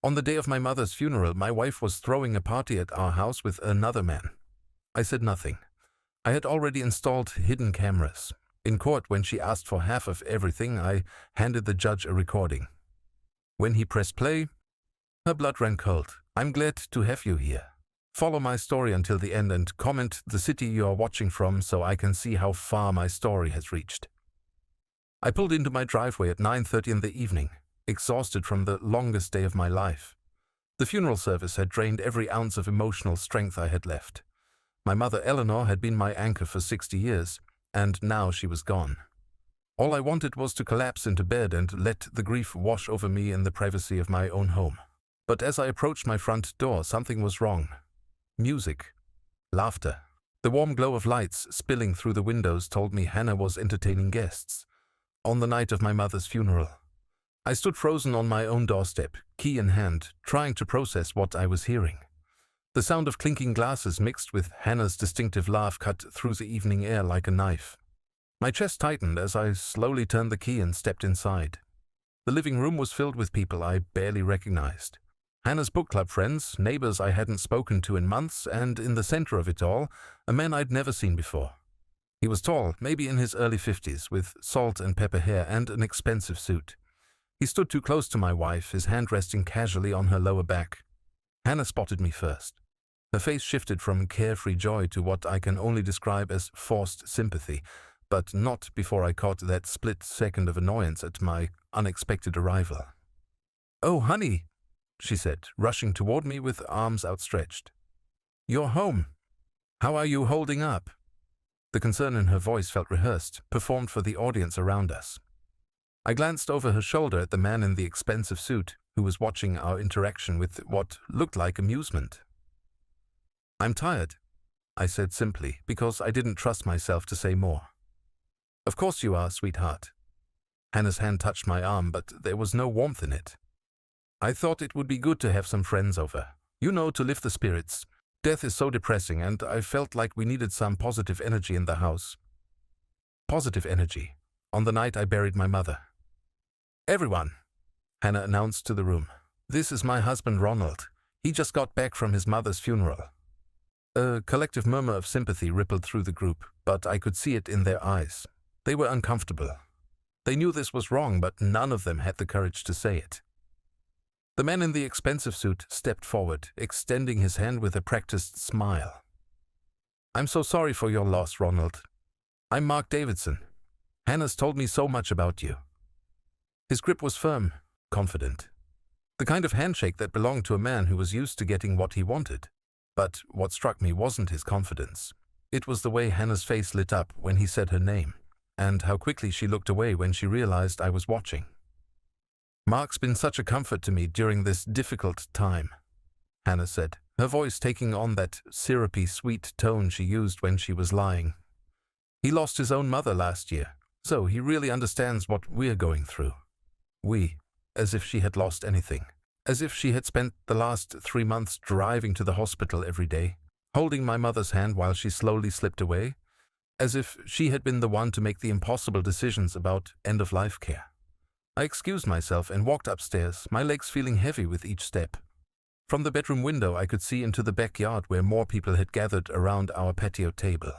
On the day of my mother's funeral, my wife was throwing a party at our house with another man. I said nothing. I had already installed hidden cameras. In court, when she asked for half of everything, I handed the judge a recording. When he pressed play, her blood ran cold. I'm glad to have you here. Follow my story until the end and comment the city you are watching from so I can see how far my story has reached. I pulled into my driveway at 9:30 in the evening, exhausted from the longest day of my life. The funeral service had drained every ounce of emotional strength I had left. My mother Eleanor had been my anchor for 60 years, and now she was gone. All I wanted was to collapse into bed and let the grief wash over me in the privacy of my own home. But as I approached my front door, something was wrong. Music. Laughter. The warm glow of lights spilling through the windows told me Hannah was entertaining guests. On the night of my mother's funeral, I stood frozen on my own doorstep, key in hand, trying to process what I was hearing. The sound of clinking glasses mixed with Hannah's distinctive laugh cut through the evening air like a knife. My chest tightened as I slowly turned the key and stepped inside. The living room was filled with people I barely recognized. Hannah's book club friends, neighbors I hadn't spoken to in months, and in the center of it all, a man I'd never seen before. He was tall, maybe in his early 50s, with salt and pepper hair and an expensive suit. He stood too close to my wife, his hand resting casually on her lower back. Hannah spotted me first. Her face shifted from carefree joy to what I can only describe as forced sympathy, but not before I caught that split second of annoyance at my unexpected arrival. "Oh, honey," she said, rushing toward me with arms outstretched. "You're home. How are you holding up?" The concern in her voice felt rehearsed, performed for the audience around us. I glanced over her shoulder at the man in the expensive suit, who was watching our interaction with what looked like amusement. "I'm tired," I said simply, because I didn't trust myself to say more. "Of course you are, sweetheart." Hannah's hand touched my arm, but there was no warmth in it. "I thought it would be good to have some friends over. You know, to lift the spirits. Death is so depressing, and I felt like we needed some positive energy in the house." Positive energy. On the night I buried my mother. "Everyone," Hannah announced to the room. "This is my husband Ronald. He just got back from his mother's funeral." A collective murmur of sympathy rippled through the group, but I could see it in their eyes. They were uncomfortable. They knew this was wrong, but none of them had the courage to say it. The man in the expensive suit stepped forward, extending his hand with a practiced smile. "I'm so sorry for your loss, Ronald. I'm Mark Davidson. Hannah's told me so much about you." His grip was firm, confident. The kind of handshake that belonged to a man who was used to getting what he wanted. But what struck me wasn't his confidence. It was the way Hannah's face lit up when he said her name, and how quickly she looked away when she realized I was watching. "Mark's been such a comfort to me during this difficult time," Hannah said, her voice taking on that syrupy, sweet tone she used when she was lying. "He lost his own mother last year, so he really understands what we're going through." We, as if she had lost anything. As if she had spent the last 3 months driving to the hospital every day, holding my mother's hand while she slowly slipped away. As if she had been the one to make the impossible decisions about end-of-life care. I excused myself and walked upstairs, my legs feeling heavy with each step. From the bedroom window I could see into the backyard where more people had gathered around our patio table.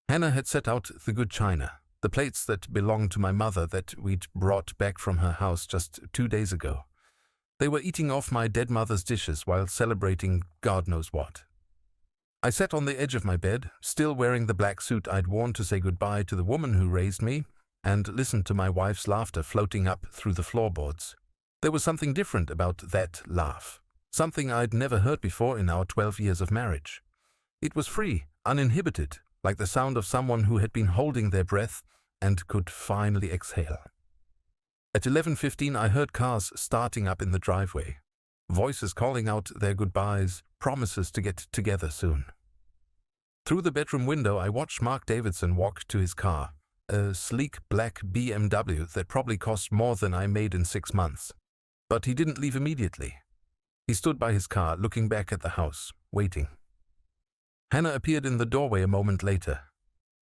Hannah had set out the good china, the plates that belonged to my mother that we'd brought back from her house just 2 days ago. They were eating off my dead mother's dishes while celebrating God knows what. I sat on the edge of my bed, still wearing the black suit I'd worn to say goodbye to the woman who raised me, and listened to my wife's laughter floating up through the floorboards. There was something different about that laugh, something I'd never heard before in our 12 years of marriage. It was free, uninhibited, like the sound of someone who had been holding their breath and could finally exhale. At 11:15 I heard cars starting up in the driveway, voices calling out their goodbyes, promises to get together soon. Through the bedroom window I watched Mark Davidson walk to his car, a sleek black BMW that probably cost more than I made in 6 months. But he didn't leave immediately. He stood by his car, looking back at the house, waiting. Hannah appeared in the doorway a moment later.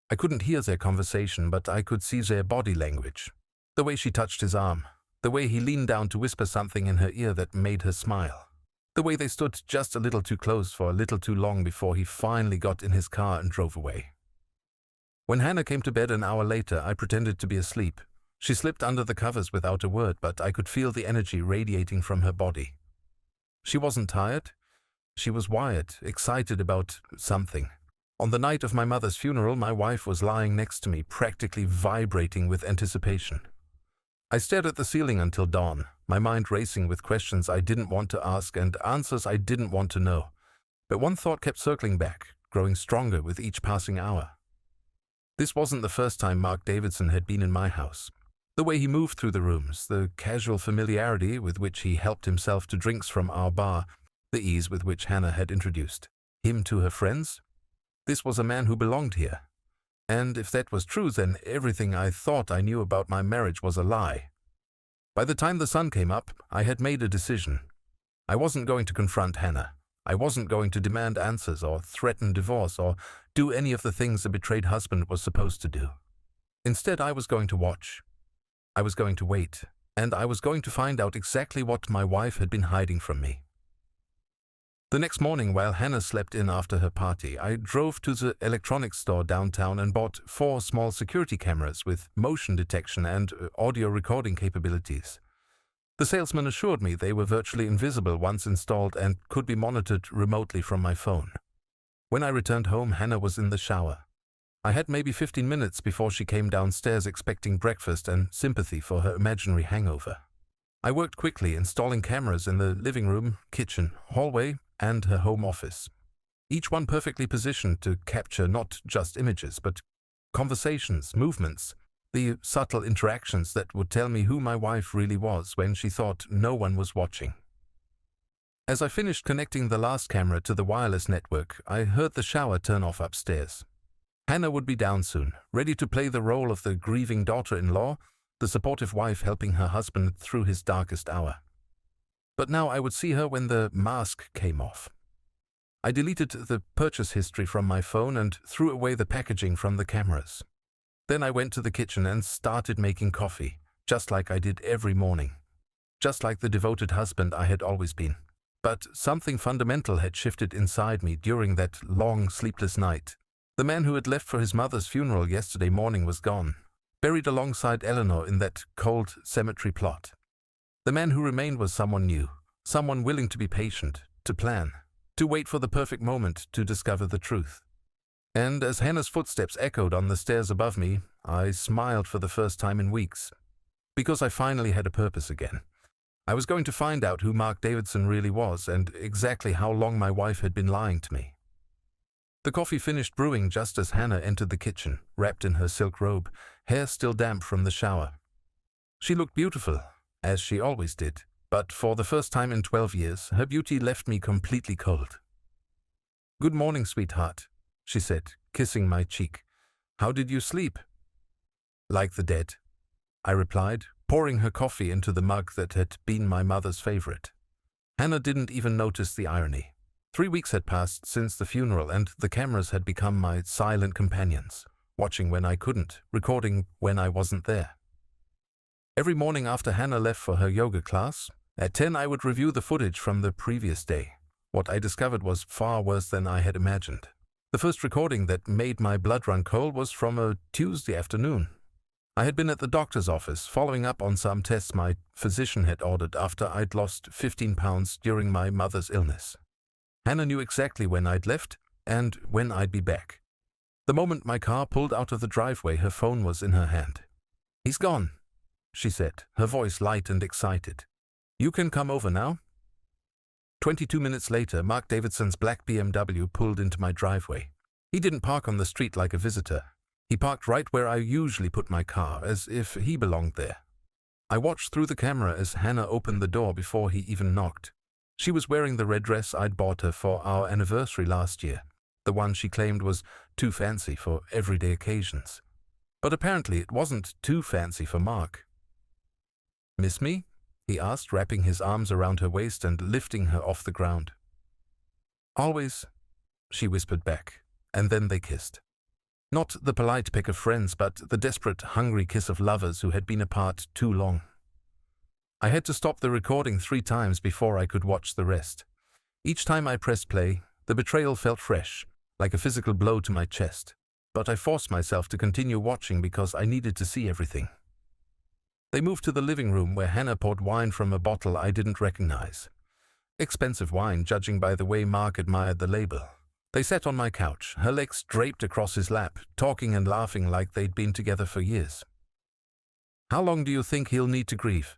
I couldn't hear their conversation, but I could see their body language. The way she touched his arm, The way he leaned down to whisper something in her ear that made her smile. The way they stood just a little too close for a little too long before he finally got in his car and drove away. When Hannah came to bed an hour later, I pretended to be asleep. She slipped under the covers without a word, but I could feel the energy radiating from her body. She wasn't tired. She was wired, excited about something. On the night of my mother's funeral, my wife was lying next to me, practically vibrating with anticipation. I stared at the ceiling until dawn, my mind racing with questions I didn't want to ask and answers I didn't want to know. But one thought kept circling back, growing stronger with each passing hour. This wasn't the first time Mark Davidson had been in my house. The way he moved through the rooms, the casual familiarity with which he helped himself to drinks from our bar, the ease with which Hannah had introduced him to her friends. This was a man who belonged here. And if that was true, then everything I thought I knew about my marriage was a lie. By the time the sun came up, I had made a decision. I wasn't going to confront Hannah. I wasn't going to demand answers or threaten divorce or do any of the things a betrayed husband was supposed to do. Instead, I was going to watch. I was going to wait, and I was going to find out exactly what my wife had been hiding from me. The next morning, while Hannah slept in after her party, I drove to the electronics store downtown and bought 4 small security cameras with motion detection and audio recording capabilities. The salesman assured me they were virtually invisible once installed and could be monitored remotely from my phone. When I returned home, Hannah was in the shower. I had maybe 15 minutes before she came downstairs expecting breakfast and sympathy for her imaginary hangover. I worked quickly, installing cameras in the living room, kitchen, hallway, and her home office. Each one perfectly positioned to capture not just images, but conversations, movements, the subtle interactions that would tell me who my wife really was when she thought no one was watching. As I finished connecting the last camera to the wireless network, I heard the shower turn off upstairs. Hannah would be down soon, ready to play the role of the grieving daughter-in-law, the supportive wife helping her husband through his darkest hour. But now I would see her when the mask came off. I deleted the purchase history from my phone and threw away the packaging from the cameras. Then I went to the kitchen and started making coffee, just like I did every morning. Just like the devoted husband I had always been. But something fundamental had shifted inside me during that long, sleepless night. The man who had left for his mother's funeral yesterday morning was gone, buried alongside Eleanor in that cold cemetery plot. The man who remained was someone new, someone willing to be patient, to plan, to wait for the perfect moment to discover the truth. And as Hannah's footsteps echoed on the stairs above me, I smiled for the first time in weeks, because I finally had a purpose again. I was going to find out who Mark Davidson really was and exactly how long my wife had been lying to me. The coffee finished brewing just as Hannah entered the kitchen, wrapped in her silk robe, hair still damp from the shower. She looked beautiful, as she always did, but for the first time in 12 years, her beauty left me completely cold. "Good morning, sweetheart," she said, kissing my cheek. "How did you sleep?" "Like the dead," I replied, pouring her coffee into the mug that had been my mother's favorite. Hannah didn't even notice the irony. 3 weeks had passed since the funeral, and the cameras had become my silent companions, watching when I couldn't, recording when I wasn't there. Every morning after Hannah left for her yoga class, at 10 I would review the footage from the previous day. What I discovered was far worse than I had imagined. The first recording that made my blood run cold was from a Tuesday afternoon. I had been at the doctor's office, following up on some tests my physician had ordered after I'd lost 15 pounds during my mother's illness. Hannah knew exactly when I'd left and when I'd be back. The moment my car pulled out of the driveway, her phone was in her hand. "He's gone," she said, her voice light and excited. "You can come over now." 22 minutes later, Mark Davidson's black BMW pulled into my driveway. He didn't park on the street like a visitor. He parked right where I usually put my car, as if he belonged there. I watched through the camera as Hannah opened the door before he even knocked. She was wearing the red dress I'd bought her for our anniversary last year, the one she claimed was too fancy for everyday occasions. But apparently it wasn't too fancy for Mark. "Miss me?" he asked, wrapping his arms around her waist and lifting her off the ground. "Always," she whispered back, and then they kissed. Not the polite peck of friends, but the desperate, hungry kiss of lovers who had been apart too long. I had to stop the recording 3 times before I could watch the rest. Each time I pressed play, the betrayal felt fresh, like a physical blow to my chest. But I forced myself to continue watching because I needed to see everything. They moved to the living room where Hannah poured wine from a bottle I didn't recognize. Expensive wine, judging by the way Mark admired the label. They sat on my couch, her legs draped across his lap, talking and laughing like they'd been together for years. "How long do you think he'll need to grieve?"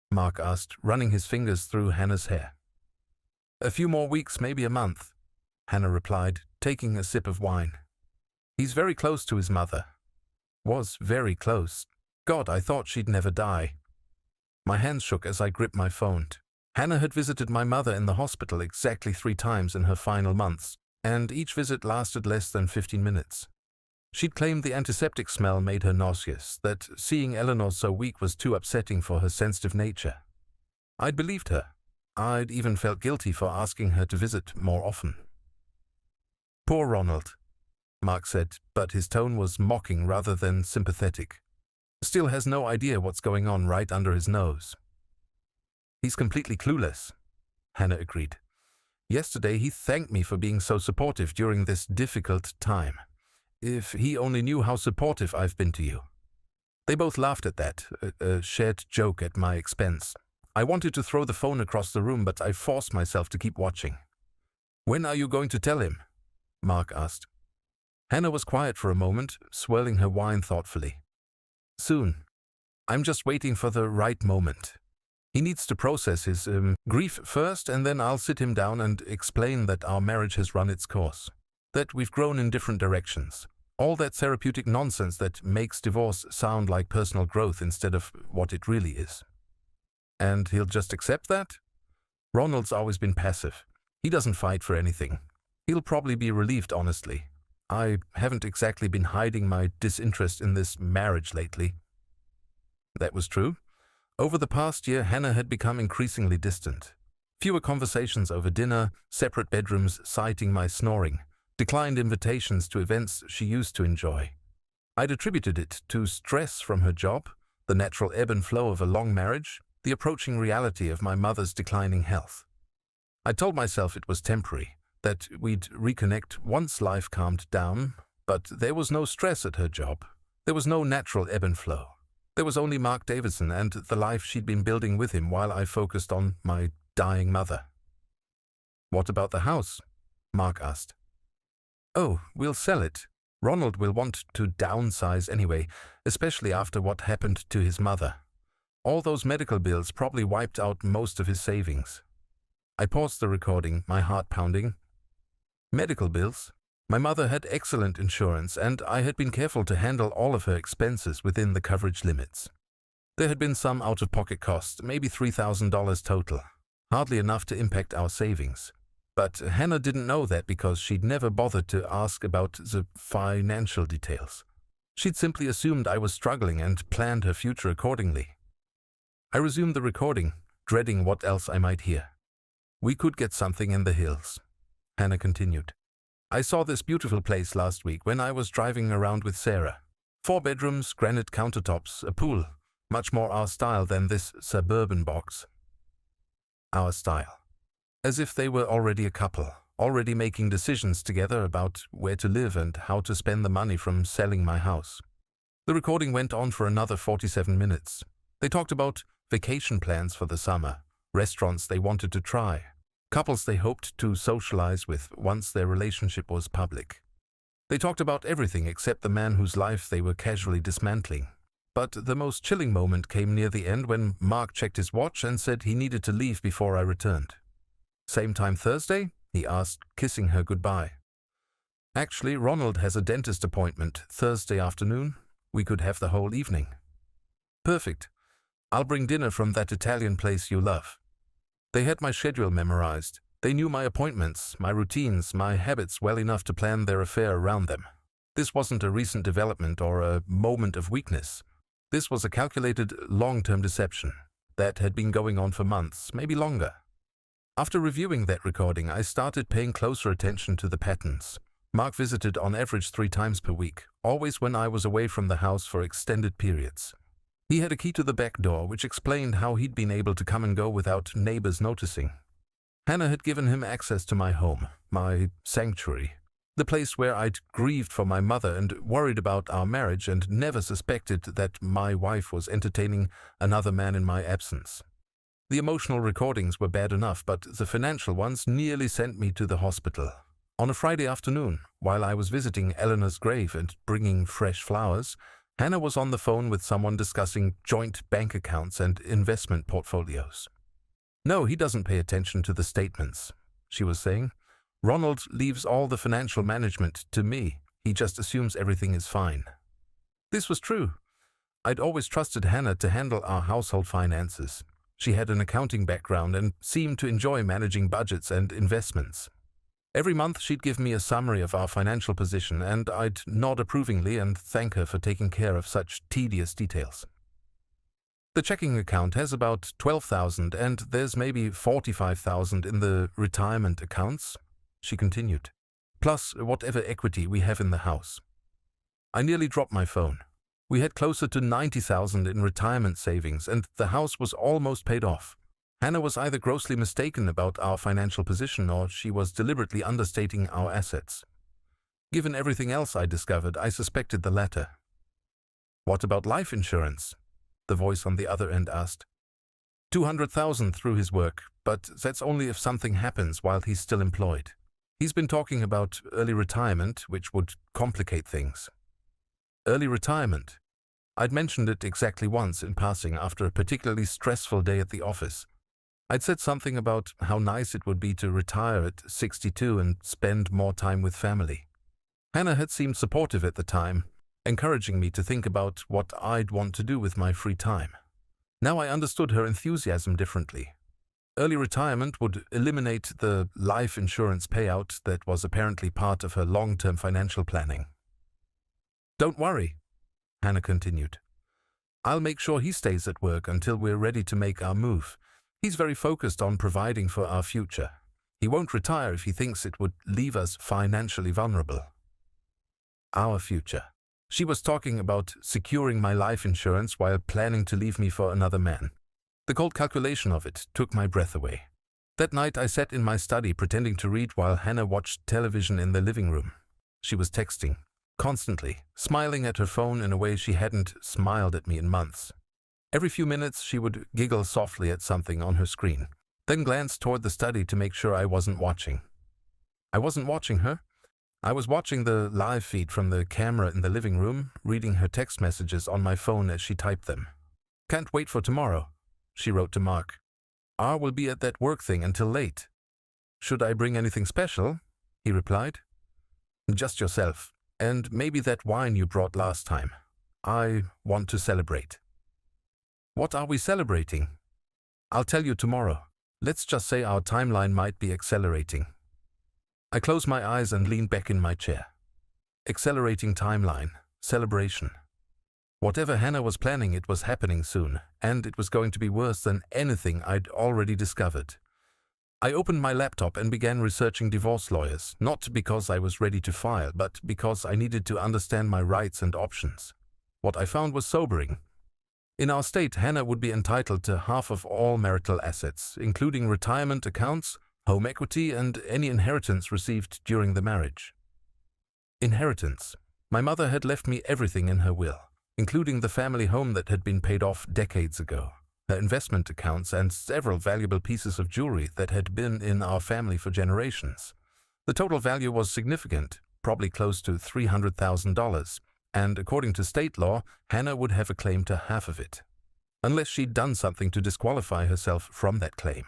Mark asked, running his fingers through Hannah's hair. "A few more weeks, maybe a month," Hannah replied, taking a sip of wine. "He's very close to his mother. Was very close. God, I thought she'd never die." My hands shook as I gripped my phone. Hannah had visited my mother in the hospital exactly 3 times in her final months, and each visit lasted less than 15 minutes. She'd claimed the antiseptic smell made her nauseous, that seeing Eleanor so weak was too upsetting for her sensitive nature. I'd believed her. I'd even felt guilty for asking her to visit more often. "Poor Ronald," Mark said, but his tone was mocking rather than sympathetic. "Still has no idea what's going on right under his nose." "He's completely clueless," Hannah agreed. "Yesterday he thanked me for being so supportive during this difficult time. If he only knew how supportive I've been to you." They both laughed at that, a shared joke at my expense. I wanted to throw the phone across the room, but I forced myself to keep watching. "When are you going to tell him?" Mark asked. Hannah was quiet for a moment, swirling her wine thoughtfully. "Soon. I'm just waiting for the right moment. He needs to process his grief first, and then I'll sit him down and explain that our marriage has run its course, that we've grown in different directions. All that therapeutic nonsense that makes divorce sound like personal growth instead of what it really is." "And he'll just accept that?" "Ronald's always been passive. He doesn't fight for anything. He'll probably be relieved, honestly. I haven't exactly been hiding my disinterest in this marriage lately." That was true. Over the past year, Hannah had become increasingly distant. Fewer conversations over dinner, separate bedrooms citing my snoring, declined invitations to events she used to enjoy. I'd attributed it to stress from her job, the natural ebb and flow of a long marriage, the approaching reality of my mother's declining health. I told myself it was temporary, that we'd reconnect once life calmed down, but there was no stress at her job. There was no natural ebb and flow. There was only Mark Davidson and the life she'd been building with him while I focused on my dying mother. "What about the house?" Mark asked. "Oh, we'll sell it. Ronald will want to downsize anyway, especially after what happened to his mother. All those medical bills probably wiped out most of his savings." I paused the recording, my heart pounding. Medical bills? My mother had excellent insurance, and I had been careful to handle all of her expenses within the coverage limits. There had been some out-of-pocket costs, maybe $3,000 total, hardly enough to impact our savings. But Hannah didn't know that because she'd never bothered to ask about the financial details. She'd simply assumed I was struggling and planned her future accordingly. I resumed the recording, dreading what else I might hear. "We could get something in the hills," Hannah continued. "I saw this beautiful place last week when I was driving around with Sarah. 4 bedrooms, granite countertops, a pool, much more our style than this suburban box." Our style. As if they were already a couple, already making decisions together about where to live and how to spend the money from selling my house. The recording went on for another 47 minutes. They talked about vacation plans for the summer, restaurants they wanted to try, couples they hoped to socialize with once their relationship was public. They talked about everything except the man whose life they were casually dismantling. But the most chilling moment came near the end when Mark checked his watch and said he needed to leave before I returned. "Same time Thursday?" he asked, kissing her goodbye. "Actually, Ronald has a dentist appointment Thursday afternoon. We could have the whole evening." "Perfect. I'll bring dinner from that Italian place you love." They had my schedule memorized. They knew my appointments, my routines, my habits well enough to plan their affair around them. This wasn't a recent development or a moment of weakness. This was a calculated, long-term deception that had been going on for months, maybe longer. After reviewing that recording, I started paying closer attention to the patterns. Mark visited on average 3 times per week, always when I was away from the house for extended periods. He had a key to the back door, which explained how he'd been able to come and go without neighbors noticing. Hannah had given him access to my home, my sanctuary, the place where I'd grieved for my mother and worried about our marriage and never suspected that my wife was entertaining another man in my absence. The emotional recordings were bad enough, but the financial ones nearly sent me to the hospital. On a Friday afternoon, while I was visiting Eleanor's grave and bringing fresh flowers, Hannah was on the phone with someone discussing joint bank accounts and investment portfolios. "No, he doesn't pay attention to the statements," she was saying. "Ronald leaves all the financial management to me. He just assumes everything is fine." This was true. I'd always trusted Hannah to handle our household finances. She had an accounting background and seemed to enjoy managing budgets and investments. Every month she'd give me a summary of our financial position, and I'd nod approvingly and thank her for taking care of such tedious details. "The checking account has about 12,000 and there's maybe 45,000 in the retirement accounts," she continued, "plus whatever equity we have in the house." I nearly dropped my phone. We had closer to 90,000 in retirement savings, and the house was almost paid off. Hannah was either grossly mistaken about our financial position or she was deliberately understating our assets. Given everything else I discovered, I suspected the latter. "What about life insurance?" the voice on the other end asked. 200,000 through his work, but that's only if something happens while he's still employed. He's been talking about early retirement, which would complicate things." Early retirement. I'd mentioned it exactly once in passing after a particularly stressful day at the office. I'd said something about how nice it would be to retire at 62 and spend more time with family. Hannah had seemed supportive at the time, encouraging me to think about what I'd want to do with my free time. Now I understood her enthusiasm differently. Early retirement would eliminate the life insurance payout that was apparently part of her long-term financial planning. "Don't worry," Hannah continued. "I'll make sure he stays at work until we're ready to make our move. He's very focused on providing for our future. He won't retire if he thinks it would leave us financially vulnerable." Our future. She was talking about securing my life insurance while planning to leave me for another man. The cold calculation of it took my breath away. That night I sat in my study pretending to read while Hannah watched television in the living room. She was texting, constantly, smiling at her phone in a way she hadn't smiled at me in months. Every few minutes she would giggle softly at something on her screen, then glance toward the study to make sure I wasn't watching. I wasn't watching her. I was watching the live feed from the camera in the living room, reading her text messages on my phone as she typed them. "Can't wait for tomorrow," she wrote to Mark. "R will be at that work thing until late." "Should I bring anything special?" he replied. "Just yourself. And maybe that wine you brought last time. I want to celebrate." "What are we celebrating?" "I'll tell you tomorrow. Let's just say our timeline might be accelerating." I closed my eyes and leaned back in my chair. Accelerating timeline, celebration. Whatever Hannah was planning, it was happening soon, and it was going to be worse than anything I'd already discovered. I opened my laptop and began researching divorce lawyers, not because I was ready to file, but because I needed to understand my rights and options. What I found was sobering. In our state, Hannah would be entitled to half of all marital assets, including retirement accounts, home equity, and any inheritance received during the marriage. Inheritance. My mother had left me everything in her will, including the family home that had been paid off decades ago, her investment accounts, and several valuable pieces of jewelry that had been in our family for generations. The total value was significant, probably close to $300,000, and according to state law, Hannah would have a claim to half of it, unless she'd done something to disqualify herself from that claim.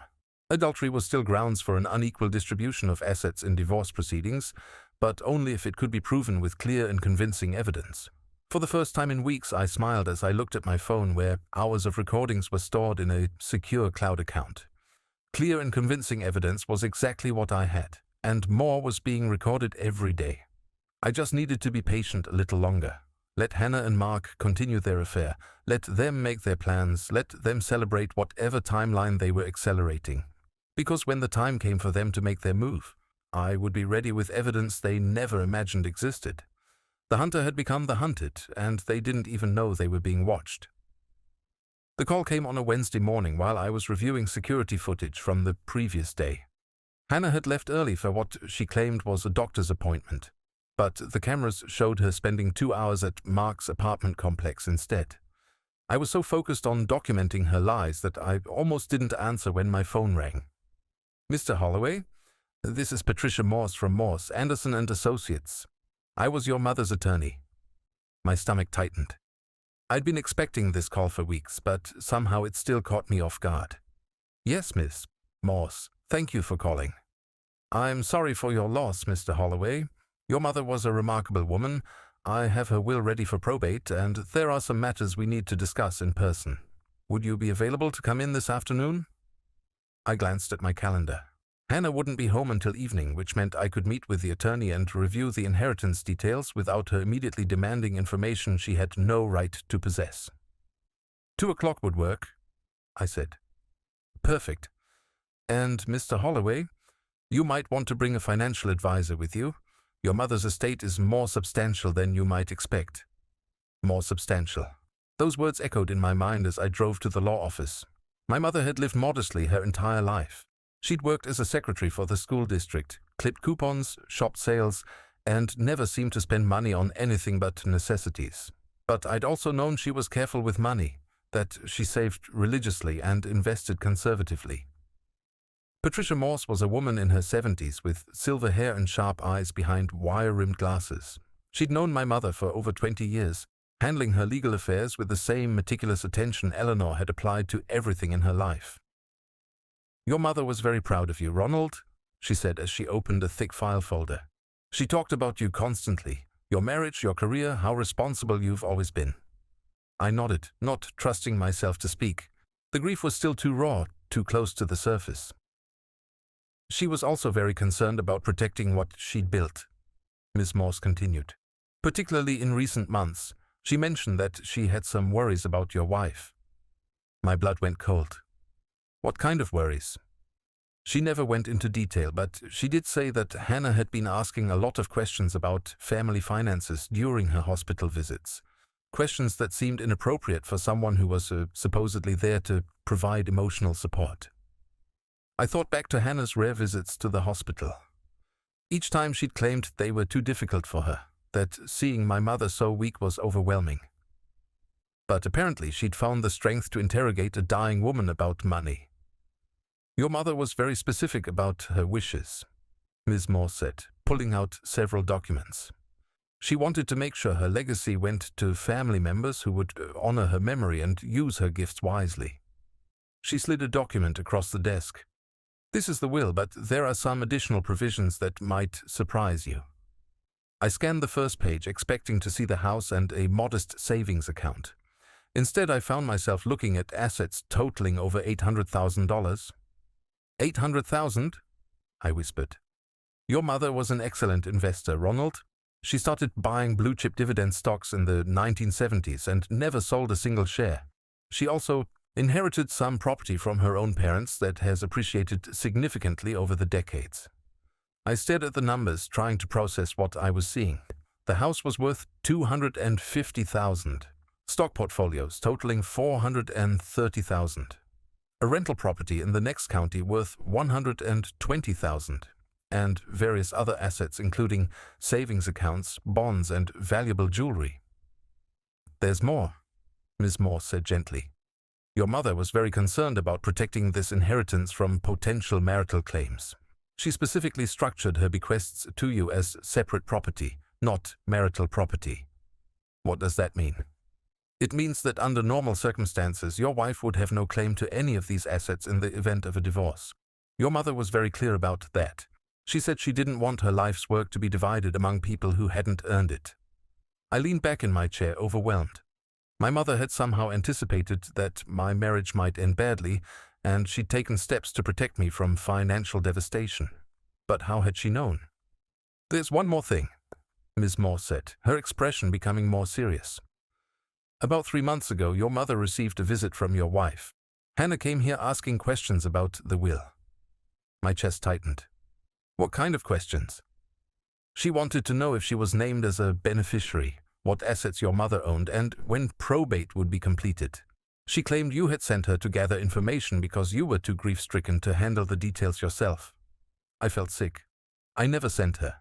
Adultery was still grounds for an unequal distribution of assets in divorce proceedings, but only if it could be proven with clear and convincing evidence. For the first time in weeks, I smiled as I looked at my phone where hours of recordings were stored in a secure cloud account. Clear and convincing evidence was exactly what I had, and more was being recorded every day. I just needed to be patient a little longer. Let Hannah and Mark continue their affair. Let them make their plans. Let them celebrate whatever timeline they were accelerating. Because when the time came for them to make their move, I would be ready with evidence they never imagined existed. The hunter had become the hunted, and they didn't even know they were being watched. The call came on a Wednesday morning while I was reviewing security footage from the previous day. Hannah had left early for what she claimed was a doctor's appointment, but the cameras showed her spending 2 hours at Mark's apartment complex instead. I was so focused on documenting her lies that I almost didn't answer when my phone rang. "Mr. Holloway, this is Patricia Morse from Morse, Anderson and Associates. I was your mother's attorney." My stomach tightened. I'd been expecting this call for weeks, but somehow it still caught me off guard. "Yes, Miss Morse. Thank you for calling." "I'm sorry for your loss, Mr. Holloway. Your mother was a remarkable woman. I have her will ready for probate, and there are some matters we need to discuss in person. Would you be available to come in this afternoon?" I glanced at my calendar. Hannah wouldn't be home until evening, which meant I could meet with the attorney and review the inheritance details without her immediately demanding information she had no right to possess. 2 o'clock would work, I said. "Perfect. And, Mr. Holloway, you might want to bring a financial advisor with you. Your mother's estate is more substantial than you might expect." More substantial. Those words echoed in my mind as I drove to the law office. My mother had lived modestly her entire life. She'd worked as a secretary for the school district, clipped coupons, shopped sales, and never seemed to spend money on anything but necessities. But I'd also known she was careful with money, that she saved religiously and invested conservatively. Patricia Morse was a woman in her 70s with silver hair and sharp eyes behind wire-rimmed glasses. She'd known my mother for over 20 years, handling her legal affairs with the same meticulous attention Eleanor had applied to everything in her life. "Your mother was very proud of you, Ronald," she said as she opened a thick file folder. "She talked about you constantly, your marriage, your career, how responsible you've always been." I nodded, not trusting myself to speak. The grief was still too raw, too close to the surface. "She was also very concerned about protecting what she'd built," Miss Morse continued. "Particularly in recent months, she mentioned that she had some worries about your wife." My blood went cold. "What kind of worries?" She never went into detail, but she did say that Hannah had been asking a lot of questions about family finances during her hospital visits. Questions that seemed inappropriate for someone who was supposedly there to provide emotional support. I thought back to Hannah's rare visits to the hospital. Each time she'd claimed they were too difficult for her, that seeing my mother so weak was overwhelming. But apparently she'd found the strength to interrogate a dying woman about money. "Your mother was very specific about her wishes," Ms. Morse said, pulling out several documents. "She wanted to make sure her legacy went to family members who would honor her memory and use her gifts wisely." She slid a document across the desk. "This is the will, but there are some additional provisions that might surprise you." I scanned the first page, expecting to see the house and a modest savings account. Instead, I found myself looking at assets totaling over $800,000. $800,000? I whispered. "Your mother was an excellent investor, Ronald. She started buying blue-chip dividend stocks in the 1970s and never sold a single share. She also inherited some property from her own parents that has appreciated significantly over the decades." I stared at the numbers, trying to process what I was seeing. The house was worth $250,000. Stock portfolios totaling $430,000. A rental property in the next county worth $120,000. And various other assets including savings accounts, bonds, and valuable jewelry. "There's more," Ms. Morse said gently. "Your mother was very concerned about protecting this inheritance from potential marital claims. She specifically structured her bequests to you as separate property, not marital property." "What does that mean?" "It means that under normal circumstances, your wife would have no claim to any of these assets in the event of a divorce. Your mother was very clear about that. She said she didn't want her life's work to be divided among people who hadn't earned it." I leaned back in my chair, overwhelmed. My mother had somehow anticipated that my marriage might end badly, and she'd taken steps to protect me from financial devastation. But how had she known? "There's one more thing," Ms. Morse said, her expression becoming more serious. "About 3 months ago, your mother received a visit from your wife. Hannah came here asking questions about the will." My chest tightened. "What kind of questions?" "She wanted to know if she was named as a beneficiary, what assets your mother owned, and when probate would be completed. She claimed you had sent her to gather information because you were too grief-stricken to handle the details yourself. I felt sick. I never sent her.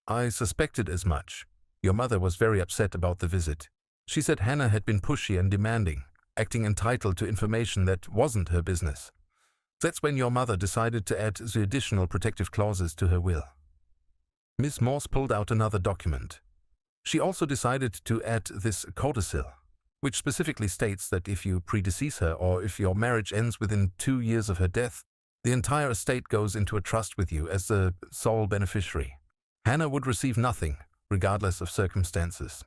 I suspected as much. Your mother was very upset about the visit. She said Hannah had been pushy and demanding, acting entitled to information that wasn't her business. That's when your mother decided to add the additional protective clauses to her will. Miss Morse pulled out another document. She also decided to add this codicil, which specifically states that if you predecease her or if your marriage ends within 2 years of her death, the entire estate goes into a trust with you as the sole beneficiary. Hannah would receive nothing, regardless of circumstances.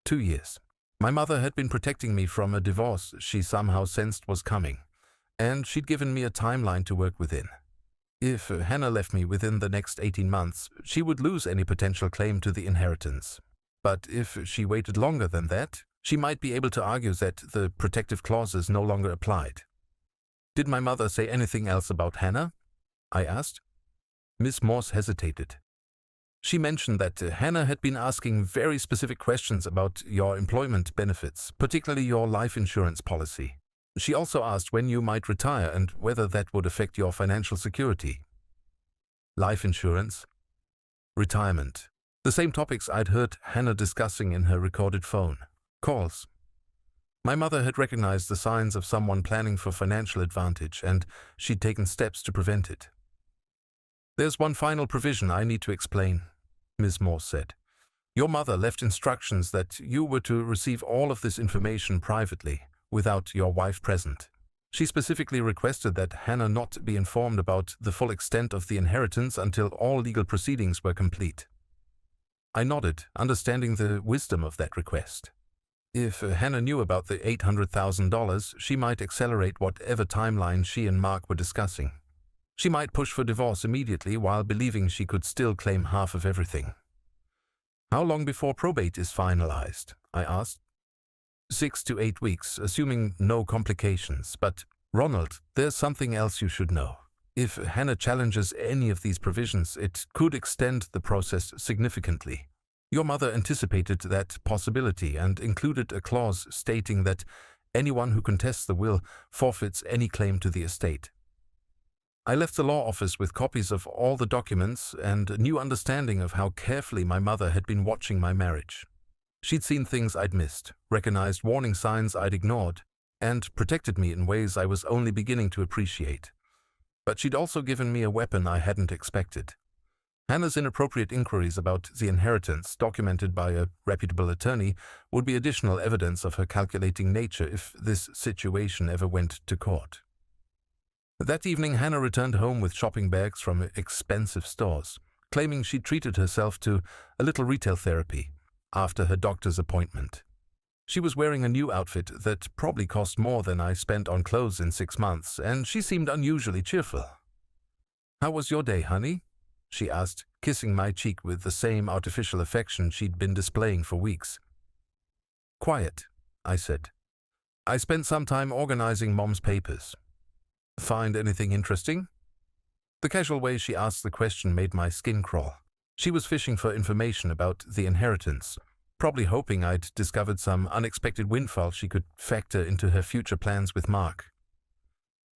2 years. My mother had been protecting me from a divorce she somehow sensed was coming, and she'd given me a timeline to work within. If Hannah left me within the next 18 months, she would lose any potential claim to the inheritance. But if she waited longer than that, she might be able to argue that the protective clauses no longer applied. Did my mother say anything else about Hannah? I asked. Miss Morse hesitated. She mentioned that Hannah had been asking very specific questions about your employment benefits, particularly your life insurance policy. She also asked when you might retire and whether that would affect your financial security. Life insurance, retirement, the same topics I'd heard Hannah discussing in her recorded phone calls. My mother had recognized the signs of someone planning for financial advantage, and she'd taken steps to prevent it. There's one final provision I need to explain, Ms. Morse said. Your mother left instructions that you were to receive all of this information privately, without your wife present. She specifically requested that Hannah not be informed about the full extent of the inheritance until all legal proceedings were complete. I nodded, understanding the wisdom of that request. If Hannah knew about the $800,000, she might accelerate whatever timeline she and Mark were discussing. She might push for divorce immediately while believing she could still claim half of everything. How long before probate is finalized? I asked. 6 to 8 weeks, assuming no complications. But, Ronald, there's something else you should know. If Hannah challenges any of these provisions, it could extend the process significantly. Your mother anticipated that possibility and included a clause stating that anyone who contests the will forfeits any claim to the estate. I left the law office with copies of all the documents and a new understanding of how carefully my mother had been watching my marriage. She'd seen things I'd missed, recognized warning signs I'd ignored, and protected me in ways I was only beginning to appreciate. But she'd also given me a weapon I hadn't expected. Hannah's inappropriate inquiries about the inheritance, documented by a reputable attorney, would be additional evidence of her calculating nature if this situation ever went to court. That evening, Hannah returned home with shopping bags from expensive stores, claiming she'd treated herself to a little retail therapy after her doctor's appointment. She was wearing a new outfit that probably cost more than I spent on clothes in 6 months, and she seemed unusually cheerful. "How was your day, honey?" she asked, kissing my cheek with the same artificial affection she'd been displaying for weeks. "Quiet," I said. "I spent some time organizing Mom's papers." "Find anything interesting?" The casual way she asked the question made my skin crawl. She was fishing for information about the inheritance, probably hoping I'd discovered some unexpected windfall she could factor into her future plans with Mark.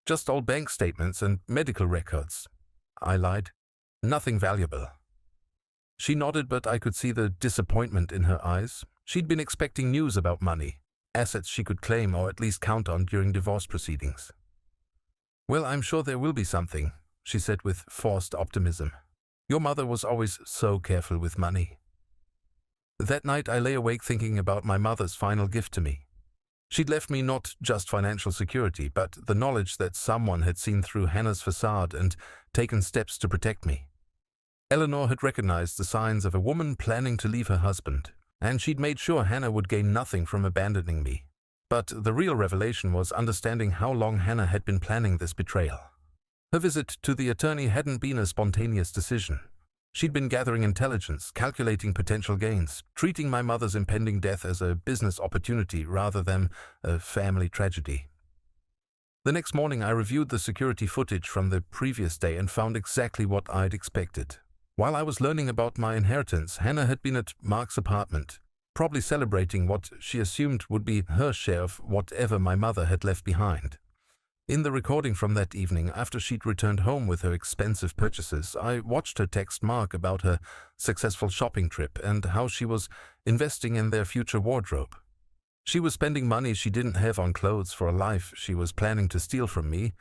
"Just old bank statements and medical records," I lied. "Nothing valuable." She nodded, but I could see the disappointment in her eyes. She'd been expecting news about money, assets she could claim or at least count on during divorce proceedings. "Well, I'm sure there will be something," she said with forced optimism. "Your mother was always so careful with money." That night I lay awake thinking about my mother's final gift to me. She'd left me not just financial security, but the knowledge that someone had seen through Hannah's facade and taken steps to protect me. Eleanor had recognized the signs of a woman planning to leave her husband, and she'd made sure Hannah would gain nothing from abandoning me. But the real revelation was understanding how long Hannah had been planning this betrayal. Her visit to the attorney hadn't been a spontaneous decision. She'd been gathering intelligence, calculating potential gains, treating my mother's impending death as a business opportunity rather than a family tragedy. The next morning I reviewed the security footage from the previous day and found exactly what I'd expected. While I was learning about my inheritance, Hannah had been at Mark's apartment, probably celebrating what she assumed would be her share of whatever my mother had left behind. In the recording from that evening, after she'd returned home with her expensive purchases, I watched her text Mark about her successful shopping trip and how she was investing in their future wardrobe. She was spending money she didn't have on clothes for a life she was planning to steal from me,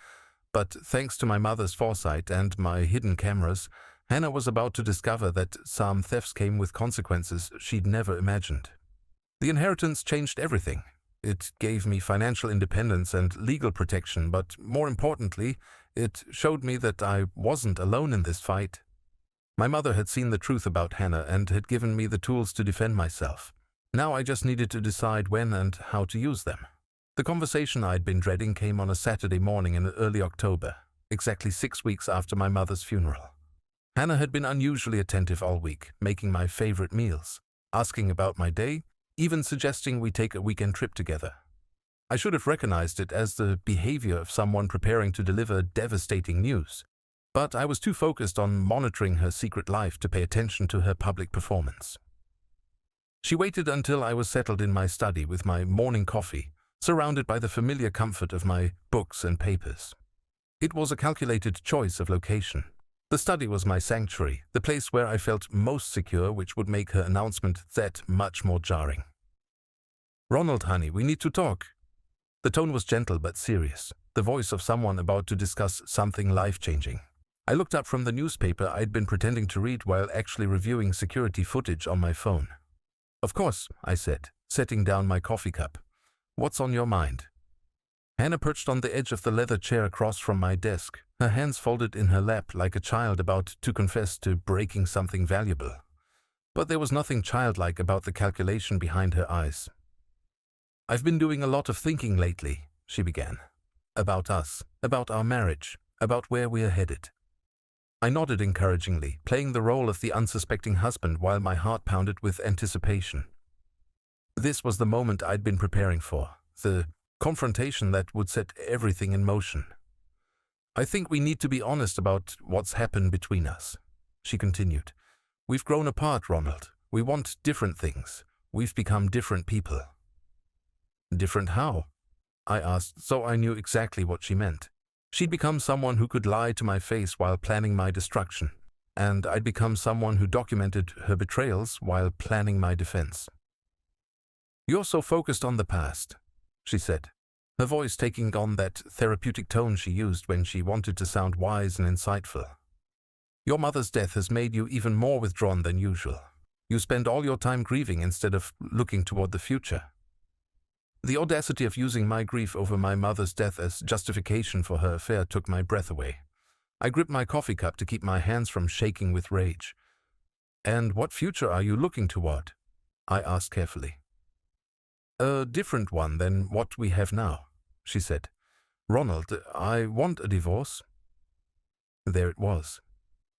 but thanks to my mother's foresight and my hidden cameras, Hannah was about to discover that some thefts came with consequences she'd never imagined. The inheritance changed everything. It gave me financial independence and legal protection, but more importantly, it showed me that I wasn't alone in this fight. My mother had seen the truth about Hannah and had given me the tools to defend myself. Now I just needed to decide when and how to use them. The conversation I'd been dreading came on a Saturday morning in early October, exactly 6 weeks after my mother's funeral. Hannah had been unusually attentive all week, making my favorite meals, asking about my day, even suggesting we take a weekend trip together. I should have recognized it as the behavior of someone preparing to deliver devastating news, but I was too focused on monitoring her secret life to pay attention to her public performance. She waited until I was settled in my study with my morning coffee, surrounded by the familiar comfort of my books and papers. It was a calculated choice of location. The study was my sanctuary, the place where I felt most secure, which would make her announcement that much more jarring. "Ronald, honey, we need to talk." The tone was gentle but serious, the voice of someone about to discuss something life-changing. I looked up from the newspaper I'd been pretending to read while actually reviewing security footage on my phone. "Of course," I said, setting down my coffee cup. "What's on your mind?" Hannah perched on the edge of the leather chair across from my desk, her hands folded in her lap like a child about to confess to breaking something valuable. But there was nothing childlike about the calculation behind her eyes. "I've been doing a lot of thinking lately," she began. "About us, about our marriage, about where we are headed." I nodded encouragingly, playing the role of the unsuspecting husband while my heart pounded with anticipation. This was the moment I'd been preparing for, the confrontation that would set everything in motion. "I think we need to be honest about what's happened between us," she continued. "We've grown apart, Ronald. We want different things. We've become different people." "Different how?" I asked, so I knew exactly what she meant. She'd become someone who could lie to my face while planning my destruction, and I'd become someone who documented her betrayals while planning my defense. "You're so focused on the past," she said, her voice taking on that therapeutic tone she used when she wanted to sound wise and insightful. "Your mother's death has made you even more withdrawn than usual. You spend all your time grieving instead of looking toward the future." The audacity of using my grief over my mother's death as justification for her affair took my breath away. I gripped my coffee cup to keep my hands from shaking with rage. "And what future are you looking toward?" I asked carefully. "A different one than what we have now," she said. "Ronald, I want a divorce." There it was.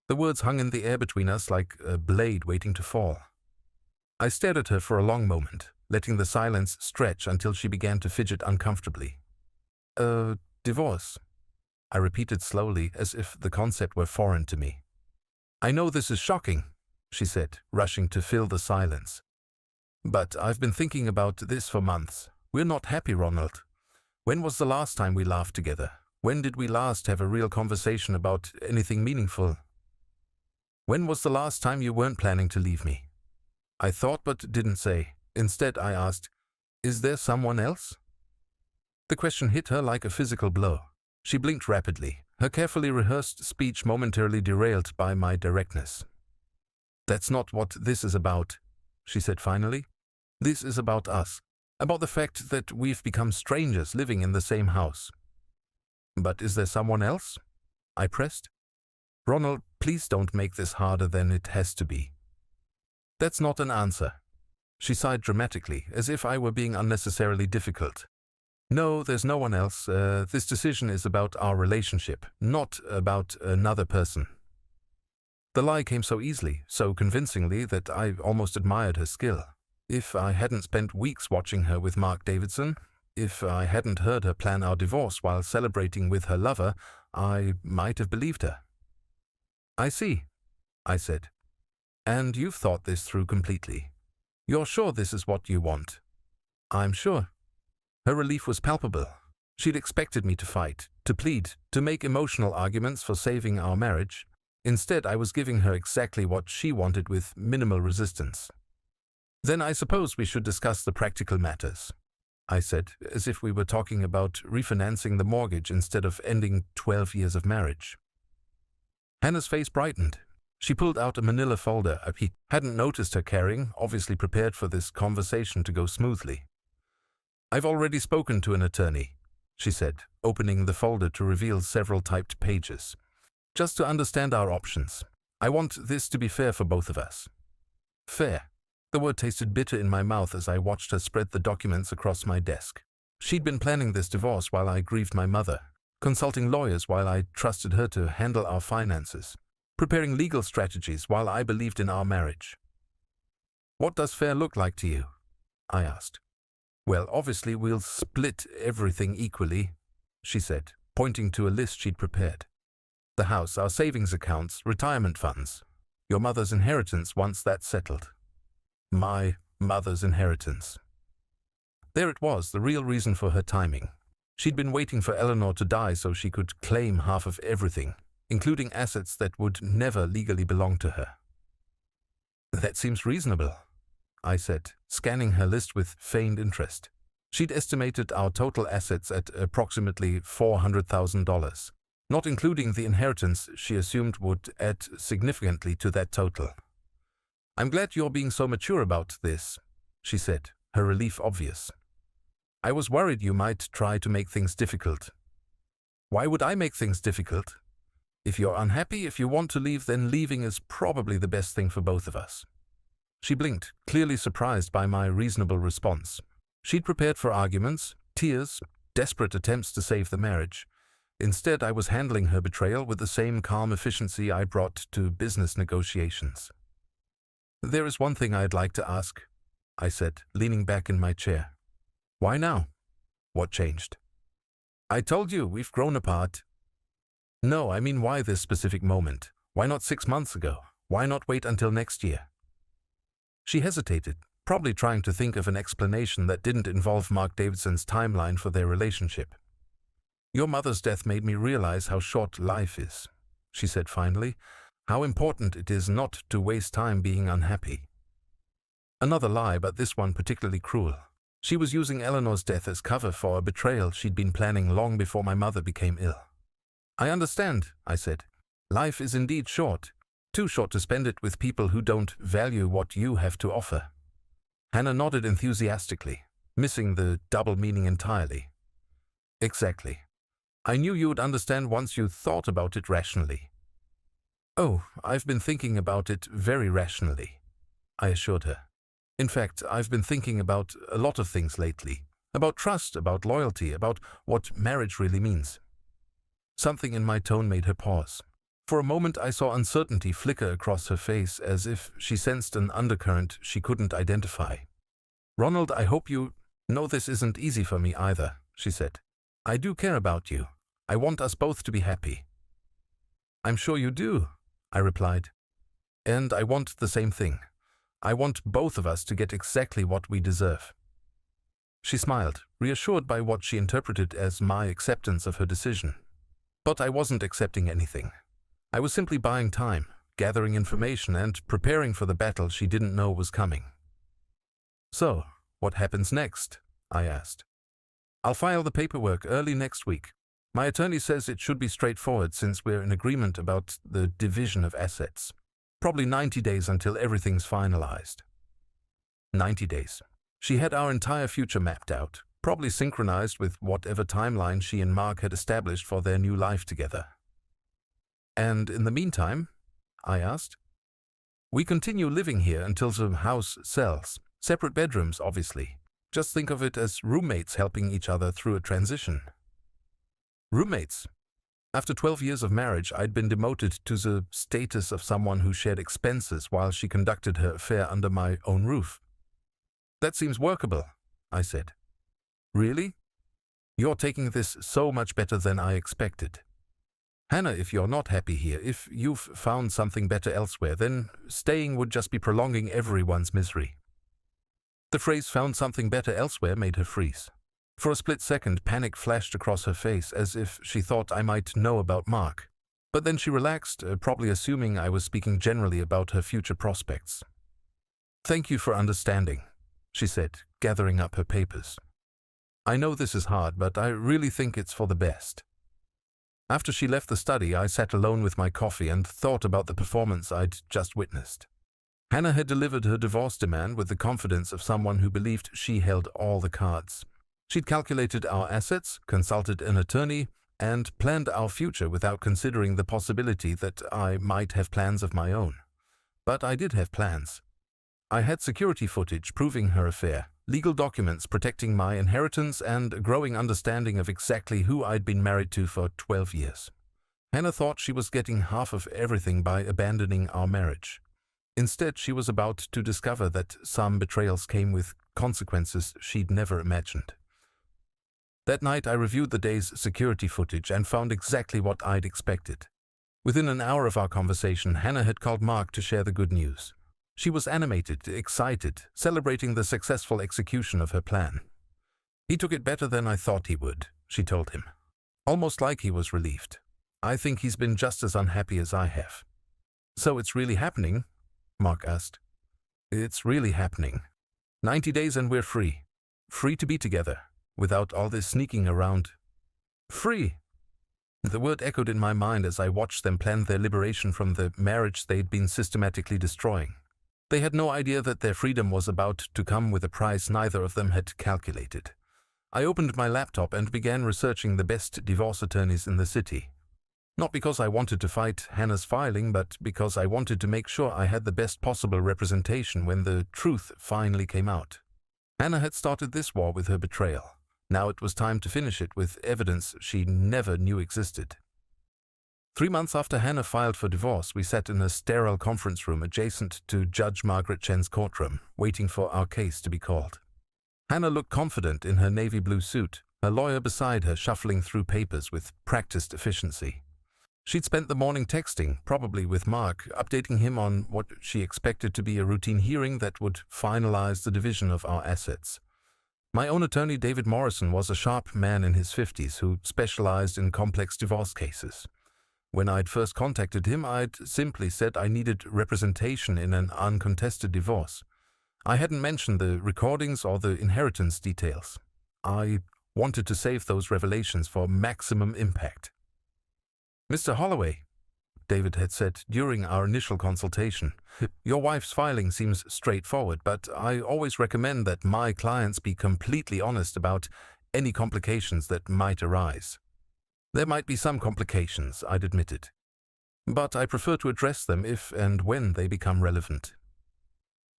The words hung in the air between us like a blade waiting to fall. I stared at her for a long moment, letting the silence stretch until she began to fidget uncomfortably. "A divorce," I repeated slowly, as if the concept were foreign to me. "I know this is shocking," she said, rushing to fill the silence. "But I've been thinking about this for months. We're not happy, Ronald. When was the last time we laughed together? When did we last have a real conversation about anything meaningful? When was the last time you weren't planning to leave me?" I thought but didn't say. Instead, I asked, "Is there someone else?" The question hit her like a physical blow. She blinked rapidly, her carefully rehearsed speech momentarily derailed by my directness. "That's not what this is about," she said finally. "This is about us, about the fact that we've become strangers living in the same house." "But is there someone else?" I pressed. "Ronald, please don't make this harder than it has to be." "That's not an answer." She sighed dramatically, as if I were being unnecessarily difficult. "No, there's no one else. This decision is about our relationship, not about another person." The lie came so easily, so convincingly, that I almost admired her skill. If I hadn't spent weeks watching her with Mark Davidson, if I hadn't heard her plan our divorce while celebrating with her lover, I might have believed her. "I see," I said. "And you've thought this through completely." You're sure this is what you want? I'm sure. Her relief was palpable. She'd expected me to fight, to plead, to make emotional arguments for saving our marriage. Instead, I was giving her exactly what she wanted with minimal resistance. Then I suppose we should discuss the practical matters, I said, as if we were talking about refinancing the mortgage instead of ending 12 years of marriage. Hannah's face brightened. She pulled out a manila folder he hadn't noticed her carrying, obviously prepared for this conversation to go smoothly. I've already spoken to an attorney, she said, opening the folder to reveal several typed pages. Just to understand our options. I want this to be fair for both of us. Fair. The word tasted bitter in my mouth as I watched her spread the documents across my desk. She'd been planning this divorce while I grieved my mother, consulting lawyers while I trusted her to handle our finances, preparing legal strategies while I believed in our marriage. What does fair look like to you? I asked. Well, obviously we'll split everything equally, she said, pointing to a list she'd prepared. The house, our savings accounts, retirement funds, your mother's inheritance once that's settled. My mother's inheritance. There it was, the real reason for her timing. She'd been waiting for Eleanor to die so she could claim half of everything, including assets that would never legally belong to her. That seems reasonable, I said, scanning her list with feigned interest. She'd estimated our total assets at approximately $400,000. Not including the inheritance she assumed would add significantly to that total. I'm glad you're being so mature about this, she said, her relief obvious. I was worried you might try to make things difficult. Why would I make things difficult? If you're unhappy, if you want to leave, then leaving is probably the best thing for both of us. She blinked, clearly surprised by my reasonable response. She'd prepared for arguments, tears, desperate attempts to save the marriage. Instead, I was handling her betrayal with the same calm efficiency I brought to business negotiations. There is one thing I'd like to ask, I said, leaning back in my chair. Why now? What changed? I told you, we've grown apart. No, I mean why this specific moment? Why not 6 months ago? Why not wait until next year? She hesitated, probably trying to think of an explanation that didn't involve Mark Davidson's timeline for their relationship. Your mother's death made me realize how short life is, she said finally, how important it is not to waste time being unhappy. Another lie, but this one particularly cruel. She was using Eleanor's death as cover for a betrayal she'd been planning long before my mother became ill. I understand, I said. Life is indeed short, too short to spend it with people who don't value what you have to offer. Hannah nodded enthusiastically, missing the double meaning entirely. Exactly. I knew you would understand once you thought about it rationally. Oh, I've been thinking about it very rationally, I assured her. In fact, I've been thinking about a lot of things lately. About trust, about loyalty, about what marriage really means. Something in my tone made her pause. For a moment I saw uncertainty flicker across her face as if she sensed an undercurrent she couldn't identify. Ronald, I hope you know this isn't easy for me either, she said. I do care about you. I want us both to be happy. I'm sure you do, I replied. And I want the same thing. I want both of us to get exactly what we deserve. She smiled, reassured by what she interpreted as my acceptance of her decision. But I wasn't accepting anything. I was simply buying time, gathering information, and preparing for the battle she didn't know was coming. So, what happens next? I asked. I'll file the paperwork early next week. My attorney says it should be straightforward since we're in agreement about the division of assets. Probably 90 days until everything's finalized. 90 days. She had our entire future mapped out, probably synchronized with whatever timeline she and Mark had established for their new life together. And in the meantime, I asked, we continue living here until the house sells. Separate bedrooms, obviously. Just think of it as roommates helping each other through a transition. Roommates. After 12 years of marriage, I'd been demoted to the status of someone who shared expenses while she conducted her affair under my own roof. That seems workable, I said. Really? You're taking this so much better than I expected. Hannah, if you're not happy here, if you've found something better elsewhere, then staying would just be prolonging everyone's misery. The phrase "found something better elsewhere" made her freeze. For a split second, panic flashed across her face, as if she thought I might know about Mark. But then she relaxed, probably assuming I was speaking generally about her future prospects. "Thank you for understanding," she said, gathering up her papers. "I know this is hard, but I really think it's for the best." After she left the study, I sat alone with my coffee and thought about the performance I'd just witnessed. Hannah had delivered her divorce demand with the confidence of someone who believed she held all the cards. She'd calculated our assets, consulted an attorney, and planned our future without considering the possibility that I might have plans of my own. But I did have plans. I had security footage proving her affair, legal documents protecting my inheritance, and a growing understanding of exactly who I'd been married to for 12 years. Hannah thought she was getting half of everything by abandoning our marriage. Instead, she was about to discover that some betrayals came with consequences she'd never imagined. That night, I reviewed the day's security footage and found exactly what I'd expected. Within an hour of our conversation, Hannah had called Mark to share the good news. She was animated, excited, celebrating the successful execution of her plan. "He took it better than I thought he would," she told him. "Almost like he was relieved. I think he's been just as unhappy as I have." "So it's really happening?" Mark asked. "It's really happening. 90 days and we're free. Free to be together, without all this sneaking around. Free!" The word echoed in my mind as I watched them plan their liberation from the marriage they'd been systematically destroying. They had no idea that their freedom was about to come with a price neither of them had calculated. I opened my laptop and began researching the best divorce attorneys in the city. Not because I wanted to fight Hannah's filing, but because I wanted to make sure I had the best possible representation when the truth finally came out. Hannah had started this war with her betrayal. Now it was time to finish it with evidence she never knew existed. 3 months after Hannah filed for divorce, we sat in a sterile conference room adjacent to Judge Margaret Chen's courtroom, waiting for our case to be called. Hannah looked confident in her navy blue suit, her lawyer beside her shuffling through papers with practiced efficiency. She'd spent the morning texting, probably with Mark, updating him on what she expected to be a routine hearing that would finalize the division of our assets. My own attorney, David Morrison, was a sharp man in his 50s who specialized in complex divorce cases. When I'd first contacted him, I'd simply said I needed representation in an uncontested divorce. I hadn't mentioned the recordings or the inheritance details. I wanted to save those revelations for maximum impact. "Mr. Holloway," David had said during our initial consultation, "your wife's filing seems straightforward, but I always recommend that my clients be completely honest about any complications that might arise." "There might be some complications," I'd admitted, "but I prefer to address them if and when they become relevant."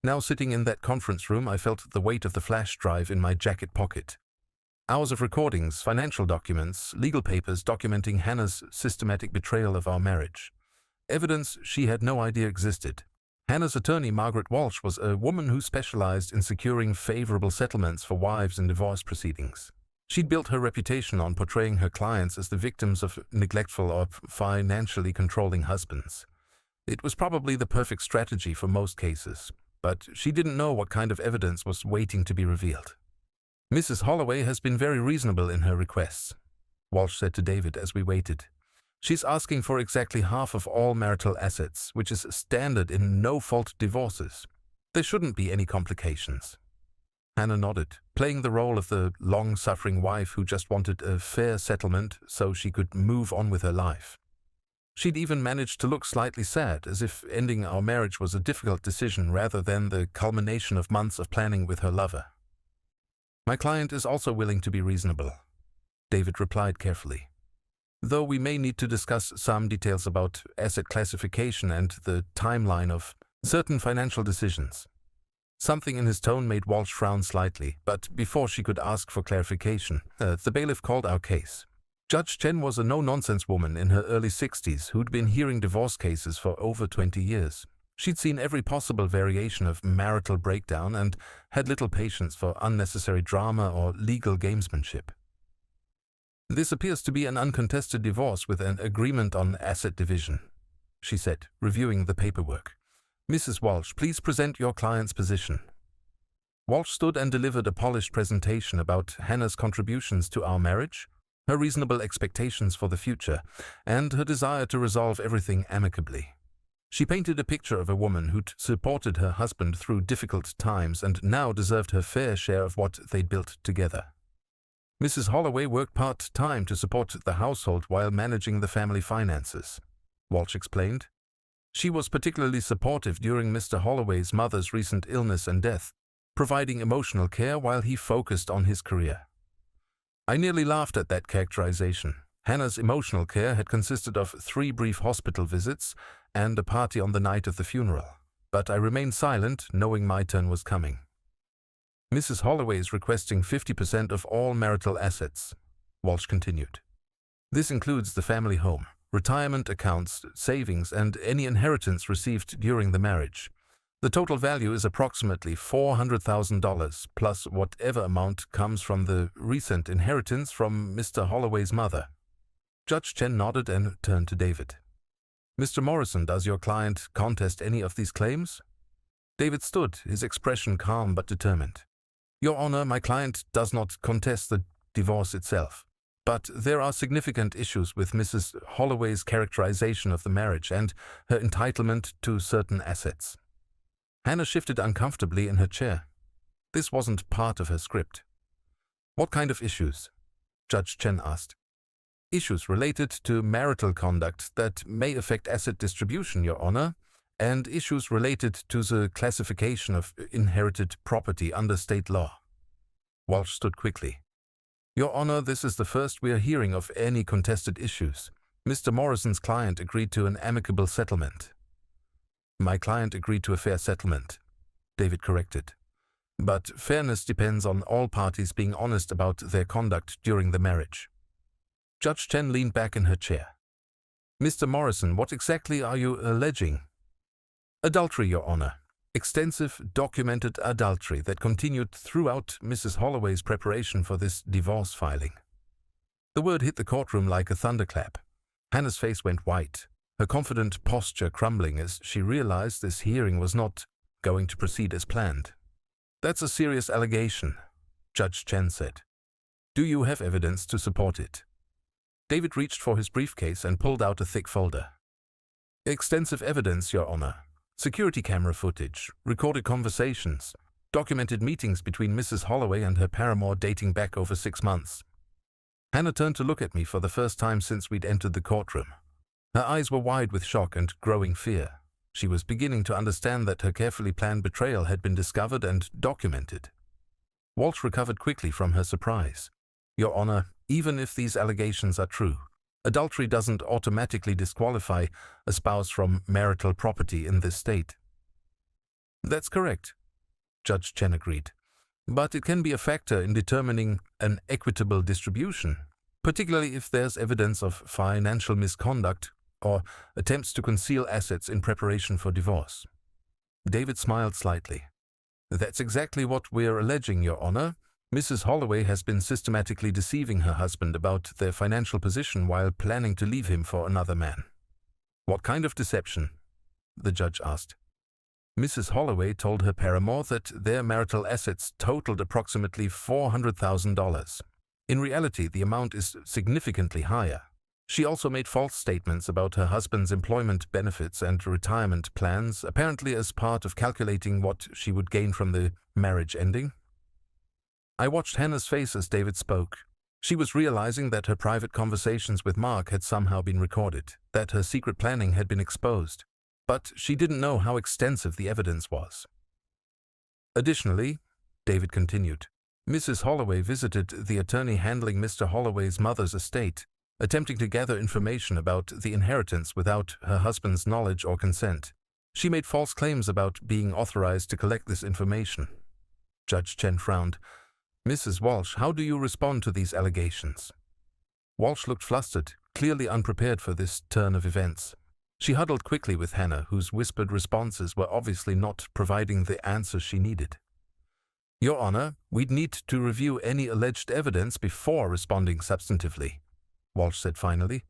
Now sitting in that conference room, I felt the weight of the flash drive in my jacket pocket. Hours of recordings, financial documents, legal papers documenting Hannah's systematic betrayal of our marriage. Evidence she had no idea existed. Hannah's attorney, Margaret Walsh, was a woman who specialized in securing favorable settlements for wives in divorce proceedings. She'd built her reputation on portraying her clients as the victims of neglectful or financially controlling husbands. It was probably the perfect strategy for most cases, but she didn't know what kind of evidence was waiting to be revealed. "Mrs. Holloway has been very reasonable in her requests," Walsh said to David as we waited. "She's asking for exactly half of all marital assets, which is standard in no-fault divorces. There shouldn't be any complications." Hannah nodded, playing the role of the long-suffering wife who just wanted a fair settlement so she could move on with her life. She'd even managed to look slightly sad, as if ending our marriage was a difficult decision rather than the culmination of months of planning with her lover. "My client is also willing to be reasonable," David replied carefully, "though we may need to discuss some details about asset classification and the timeline of certain financial decisions." Something in his tone made Walsh frown slightly, but before she could ask for clarification, the bailiff called our case. Judge Chen was a no-nonsense woman in her early 60s who'd been hearing divorce cases for over 20 years. She'd seen every possible variation of marital breakdown and had little patience for unnecessary drama or legal gamesmanship. "This appears to be an uncontested divorce with an agreement on asset division," she said, reviewing the paperwork. "Mrs. Walsh, please present your client's position." Walsh stood and delivered a polished presentation about Hannah's contributions to our marriage, her reasonable expectations for the future, and her desire to resolve everything amicably. She painted a picture of a woman who'd supported her husband through difficult times and now deserved her fair share of what they'd built together. Mrs. Holloway worked part-time to support the household while managing the family finances, Walsh explained. She was particularly supportive during Mr. Holloway's mother's recent illness and death, providing emotional care while he focused on his career. I nearly laughed at that characterization. Hannah's emotional care had consisted of 3 brief hospital visits and a party on the night of the funeral, but I remained silent, knowing my turn was coming. Mrs. Holloway is requesting 50% of all marital assets, Walsh continued. This includes the family home, retirement accounts, savings, and any inheritance received during the marriage. The total value is approximately $400,000, plus whatever amount comes from the recent inheritance from Mr. Holloway's mother. Judge Chen nodded and turned to David. Mr. Morrison, does your client contest any of these claims? David stood, his expression calm but determined. Your Honor, my client does not contest the divorce itself, but there are significant issues with Mrs. Holloway's characterization of the marriage and her entitlement to certain assets. Hannah shifted uncomfortably in her chair. This wasn't part of her script. What kind of issues? Judge Chen asked. Issues related to marital conduct that may affect asset distribution, Your Honor, and issues related to the classification of inherited property under state law. Walsh stood quickly. Your Honor, this is the first we are hearing of any contested issues. Mr. Morrison's client agreed to an amicable settlement. My client agreed to a fair settlement, David corrected. But fairness depends on all parties being honest about their conduct during the marriage. Judge Chen leaned back in her chair. Mr. Morrison, what exactly are you alleging? Adultery, Your Honor. Extensive, documented adultery that continued throughout Mrs. Holloway's preparation for this divorce filing. The word hit the courtroom like a thunderclap. Hannah's face went white, her confident posture crumbling as she realized this hearing was not going to proceed as planned. That's a serious allegation, Judge Chen said. Do you have evidence to support it? David reached for his briefcase and pulled out a thick folder. Extensive evidence, Your Honor. Security camera footage, recorded conversations, documented meetings between Mrs. Holloway and her paramour dating back over 6 months. Hannah turned to look at me for the first time since we'd entered the courtroom. Her eyes were wide with shock and growing fear. She was beginning to understand that her carefully planned betrayal had been discovered and documented. Walsh recovered quickly from her surprise. Your Honor, even if these allegations are true, adultery doesn't automatically disqualify a spouse from marital property in this state. That's correct, Judge Chen agreed. But it can be a factor in determining an equitable distribution, particularly if there's evidence of financial misconduct or attempts to conceal assets in preparation for divorce. David smiled slightly. That's exactly what we're alleging, Your Honor. Mrs. Holloway has been systematically deceiving her husband about their financial position while planning to leave him for another man. What kind of deception? The judge asked. Mrs. Holloway told her paramour that their marital assets totaled approximately $400,000. In reality, the amount is significantly higher. She also made false statements about her husband's employment benefits and retirement plans, apparently as part of calculating what she would gain from the marriage ending. I watched Hannah's face as David spoke. She was realizing that her private conversations with Mark had somehow been recorded, that her secret planning had been exposed. But she didn't know how extensive the evidence was. Additionally, David continued, Mrs. Holloway visited the attorney handling Mr. Holloway's mother's estate, attempting to gather information about the inheritance without her husband's knowledge or consent. She made false claims about being authorized to collect this information. Judge Chen frowned. Mrs. Walsh, how do you respond to these allegations? Walsh looked flustered, clearly unprepared for this turn of events. She huddled quickly with Hannah, whose whispered responses were obviously not providing the answers she needed. Your Honor, we'd need to review any alleged evidence before responding substantively, Walsh said finally.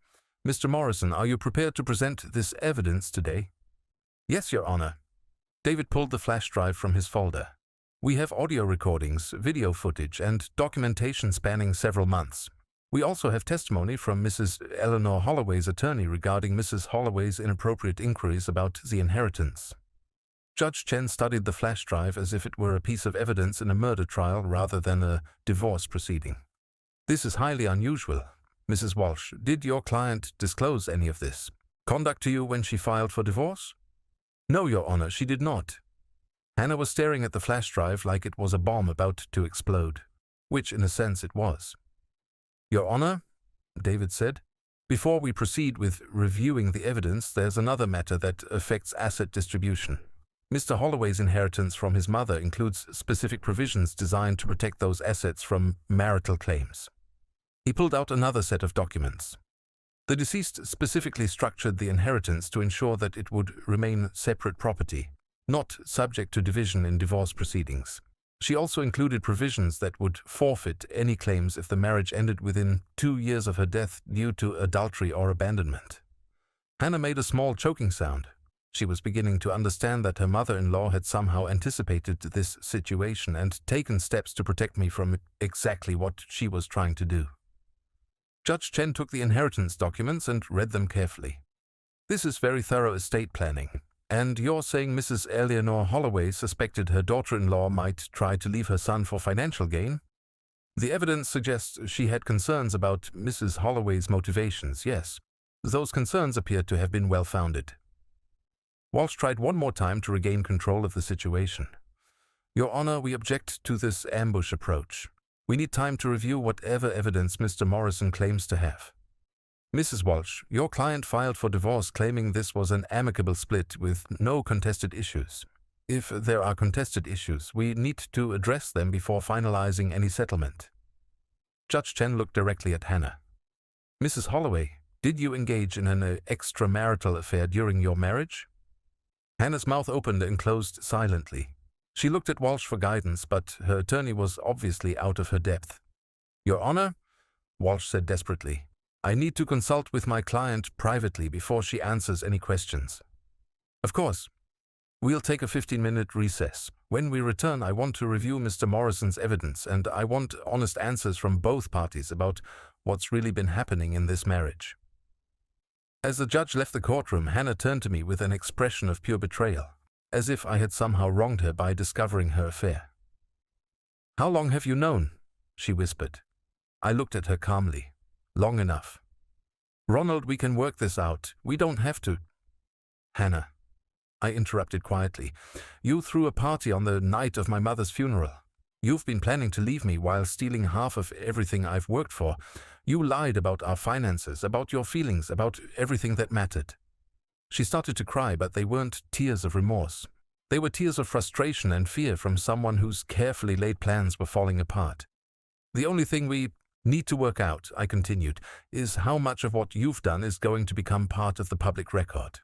Mr. Morrison, are you prepared to present this evidence today? Yes, Your Honor. David pulled the flash drive from his folder. We have audio recordings, video footage, and documentation spanning several months. We also have testimony from Mrs. Eleanor Holloway's attorney regarding Mrs. Holloway's inappropriate inquiries about the inheritance. Judge Chen studied the flash drive as if it were a piece of evidence in a murder trial rather than a divorce proceeding. This is highly unusual. Mrs. Walsh, did your client disclose any of this conduct to you when she filed for divorce? No, Your Honor, she did not. Hannah was staring at the flash drive like it was a bomb about to explode, which in a sense it was. Your Honor, David said, before we proceed with reviewing the evidence, there's another matter that affects asset distribution. Mr. Holloway's inheritance from his mother includes specific provisions designed to protect those assets from marital claims. He pulled out another set of documents. The deceased specifically structured the inheritance to ensure that it would remain separate property, not subject to division in divorce proceedings. She also included provisions that would forfeit any claims if the marriage ended within 2 years of her death due to adultery or abandonment. Hannah made a small choking sound. She was beginning to understand that her mother-in-law had somehow anticipated this situation and taken steps to protect me from exactly what she was trying to do. Judge Chen took the inheritance documents and read them carefully. This is very thorough estate planning. And you're saying Mrs. Eleanor Holloway suspected her daughter-in-law might try to leave her son for financial gain? The evidence suggests she had concerns about Mrs. Holloway's motivations, yes. Those concerns appear to have been well-founded. Walsh tried one more time to regain control of the situation. Your Honor, we object to this ambush approach. We need time to review whatever evidence Mr. Morrison claims to have. Mrs. Walsh, your client filed for divorce claiming this was an amicable split with no contested issues. If there are contested issues, we need to address them before finalizing any settlement. Judge Chen looked directly at Hannah. Mrs. Holloway, did you engage in an extramarital affair during your marriage? Hannah's mouth opened and closed silently. She looked at Walsh for guidance, but her attorney was obviously out of her depth. Your Honor, Walsh said desperately, I need to consult with my client privately before she answers any questions. Of course. We'll take a 15-minute recess. When we return, I want to review Mr. Morrison's evidence, and I want honest answers from both parties about what's really been happening in this marriage. As the judge left the courtroom, Hannah turned to me with an expression of pure betrayal, as if I had somehow wronged her by discovering her affair. How long have you known? She whispered. I looked at her calmly. Long enough. Ronald, we can work this out. We don't have to. Hannah, I interrupted quietly. You threw a party on the night of my mother's funeral. You've been planning to leave me while stealing half of everything I've worked for. You lied about our finances, about your feelings, about everything that mattered. She started to cry, but they weren't tears of remorse. They were tears of frustration and fear from someone whose carefully laid plans were falling apart. The only thing we need to work out, I continued, is how much of what you've done is going to become part of the public record.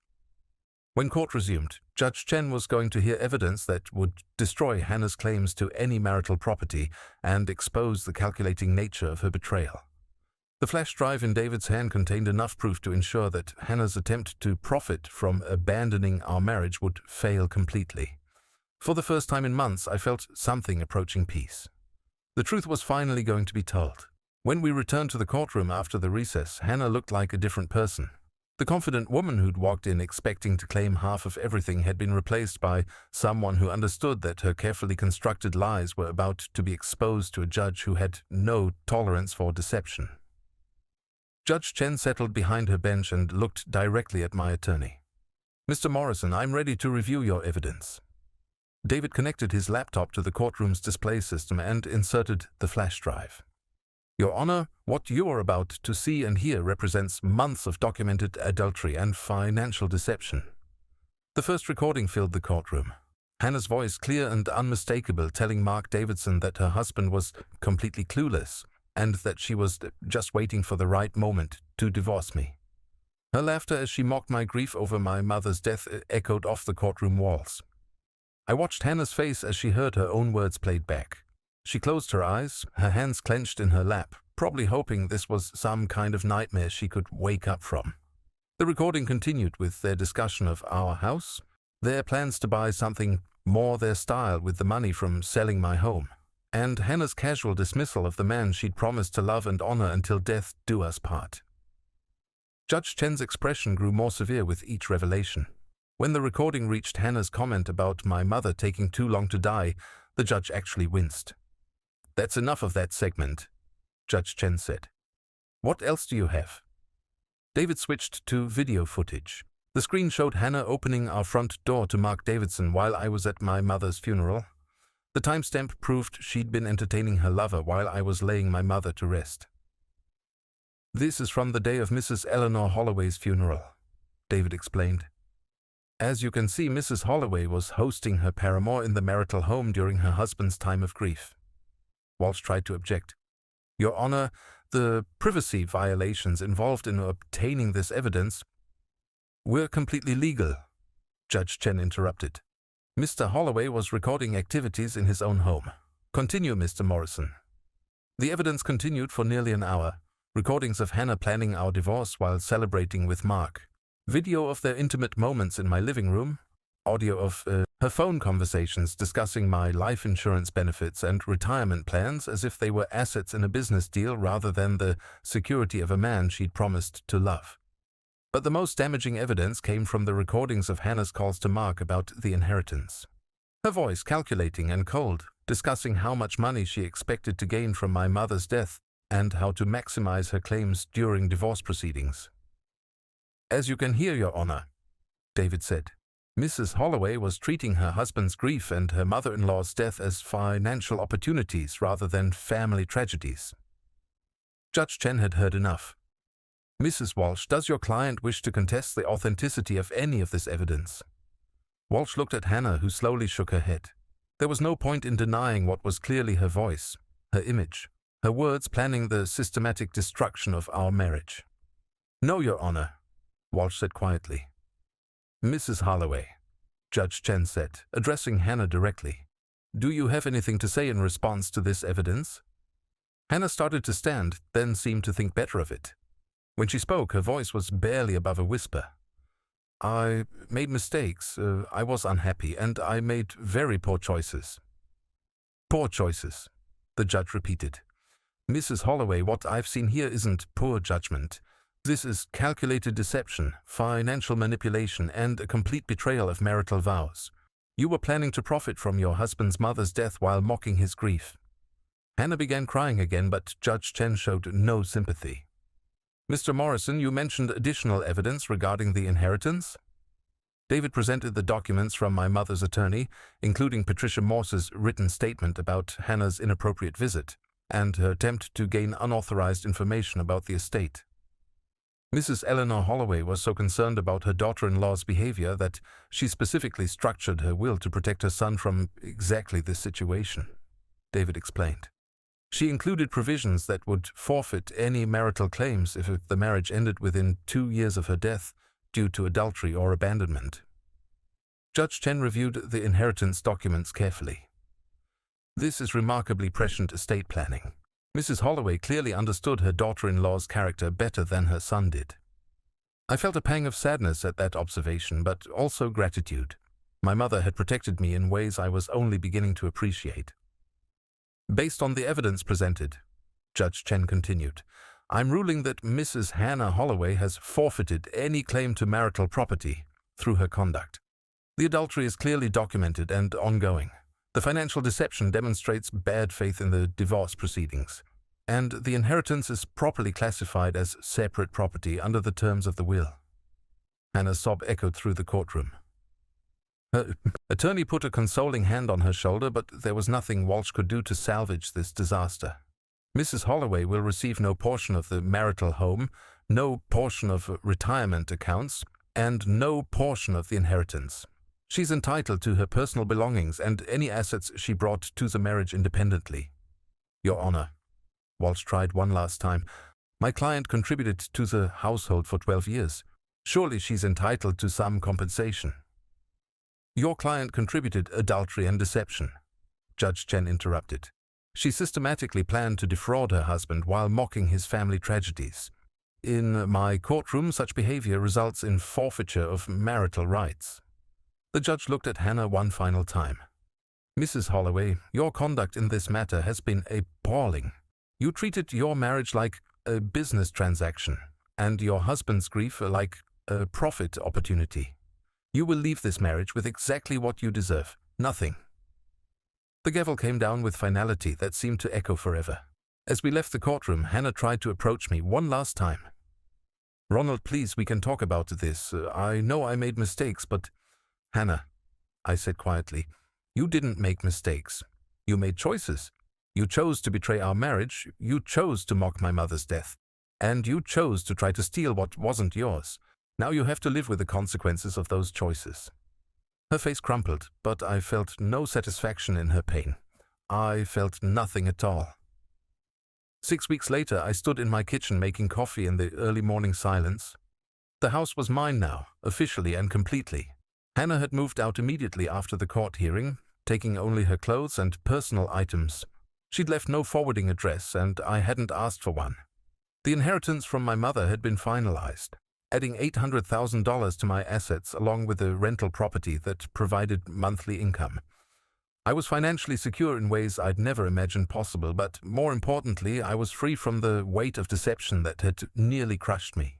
When court resumed, Judge Chen was going to hear evidence that would destroy Hannah's claims to any marital property and expose the calculating nature of her betrayal. The flash drive in David's hand contained enough proof to ensure that Hannah's attempt to profit from abandoning our marriage would fail completely. For the first time in months, I felt something approaching peace. The truth was finally going to be told. When we returned to the courtroom after the recess, Hannah looked like a different person. The confident woman who'd walked in expecting to claim half of everything had been replaced by someone who understood that her carefully constructed lies were about to be exposed to a judge who had no tolerance for deception. Judge Chen settled behind her bench and looked directly at my attorney. Mr. Morrison, I'm ready to review your evidence. David connected his laptop to the courtroom's display system and inserted the flash drive. Your Honor, what you are about to see and hear represents months of documented adultery and financial deception. The first recording filled the courtroom. Hannah's voice, clear and unmistakable, telling Mark Davidson that her husband was completely clueless and that she was just waiting for the right moment to divorce me. Her laughter as she mocked my grief over my mother's death echoed off the courtroom walls. I watched Hannah's face as she heard her own words played back. She closed her eyes, her hands clenched in her lap, probably hoping this was some kind of nightmare she could wake up from. The recording continued with their discussion of our house, their plans to buy something more their style with the money from selling my home, and Hannah's casual dismissal of the man she'd promised to love and honor until death do us part. Judge Chen's expression grew more severe with each revelation. When the recording reached Hannah's comment about my mother taking too long to die, the judge actually winced. "That's enough of that segment," Judge Chen said. "What else do you have?" David switched to video footage. The screen showed Hannah opening our front door to Mark Davidson while I was at my mother's funeral. The timestamp proved she'd been entertaining her lover while I was laying my mother to rest. "This is from the day of Mrs. Eleanor Holloway's funeral," David explained. "As you can see, Mrs. Holloway was hosting her paramour in the marital home during her husband's time of grief." Walsh tried to object. "Your Honor, the privacy violations involved in obtaining this evidence were completely legal," Judge Chen interrupted. "Mr. Holloway was recording activities in his own home. Continue, Mr. Morrison." The evidence continued for nearly an hour. Recordings of Hannah planning our divorce while celebrating with Mark. Video of their intimate moments in my living room. Audio of her phone conversations discussing my life insurance benefits and retirement plans as if they were assets in a business deal rather than the security of a man she'd promised to love. But the most damaging evidence came from the recordings of Hannah's calls to Mark about the inheritance. Her voice calculating and cold, discussing how much money she expected to gain from my mother's death and how to maximize her claims during divorce proceedings. "As you can hear, Your Honor," David said, "Mrs. Holloway was treating her husband's grief and her mother-in-law's death as financial opportunities rather than family tragedies." Judge Chen had heard enough. "Mrs. Walsh, does your client wish to contest the authenticity of any of this evidence?" Walsh looked at Hannah, who slowly shook her head. There was no point in denying what was clearly her voice, her image, her words planning the systematic destruction of our marriage. "No, Your Honor," Walsh said quietly. "Mrs. Holloway," Judge Chen said, addressing Hannah directly, "do you have anything to say in response to this evidence?" Hannah started to stand, then seemed to think better of it. When she spoke, her voice was barely above a whisper. "I made mistakes, I was unhappy, and I made very poor choices." "Poor choices," the judge repeated. "Mrs. Holloway, what I've seen here isn't poor judgment. This is calculated deception, financial manipulation, and a complete betrayal of marital vows. You were planning to profit from your husband's mother's death while mocking his grief." Hannah began crying again, but Judge Chen showed no sympathy. "Mr. Morrison, you mentioned additional evidence regarding the inheritance?" David presented the documents from my mother's attorney, including Patricia Morse's written statement about Hannah's inappropriate visit and her attempt to gain unauthorized information about the estate. Mrs. Eleanor Holloway was so concerned about her daughter-in-law's behavior that she specifically structured her will to protect her son from exactly this situation, David explained. She included provisions that would forfeit any marital claims if the marriage ended within 2 years of her death due to adultery or abandonment. Judge Chen reviewed the inheritance documents carefully. "This is remarkably prescient estate planning. Mrs. Holloway clearly understood her daughter-in-law's character better than her son did." I felt a pang of sadness at that observation, but also gratitude. My mother had protected me in ways I was only beginning to appreciate. "Based on the evidence presented," Judge Chen continued, "I'm ruling that Mrs. Hannah Holloway has forfeited any claim to marital property through her conduct. The adultery is clearly documented and ongoing. The financial deception demonstrates bad faith in the divorce proceedings, and the inheritance is properly classified as separate property under the terms of the will." Hannah's sob echoed through the courtroom. Her attorney put a consoling hand on her shoulder, but there was nothing Walsh could do to salvage this disaster. "Mrs. Holloway will receive no portion of the marital home, no portion of retirement accounts, and no portion of the inheritance. She's entitled to her personal belongings and any assets she brought to the marriage independently." "Your Honor," Walsh tried one last time, "my client contributed to the household for 12 years. Surely she's entitled to some compensation." "Your client contributed adultery and deception," Judge Chen interrupted. "She systematically planned to defraud her husband while mocking his family tragedies. In my courtroom, such behavior results in forfeiture of marital rights." The judge looked at Hannah one final time. "Mrs. Holloway, your conduct in this matter has been appalling. You treated your marriage like a business transaction, and your husband's grief like a profit opportunity. You will leave this marriage with exactly what you deserve, nothing." The gavel came down with finality that seemed to echo forever. As we left the courtroom, Hannah tried to approach me one last time. "Ronald, please, we can talk about this. I know I made mistakes, but—" "Hannah," I said quietly, "you didn't make mistakes. You made choices. You chose to betray our marriage, you chose to mock my mother's death, and you chose to try to steal what wasn't yours. Now you have to live with the consequences of those choices." Her face crumpled, but I felt no satisfaction in her pain. I felt nothing at all. 6 weeks later, I stood in my kitchen making coffee in the early morning silence. The house was mine now, officially and completely. Hannah had moved out immediately after the court hearing, taking only her clothes and personal items. She'd left no forwarding address, and I hadn't asked for one. The inheritance from my mother had been finalized, adding $800,000 to my assets along with a rental property that provided monthly income. I was financially secure in ways I'd never imagined possible, but more importantly, I was free from the weight of deception that had nearly crushed me.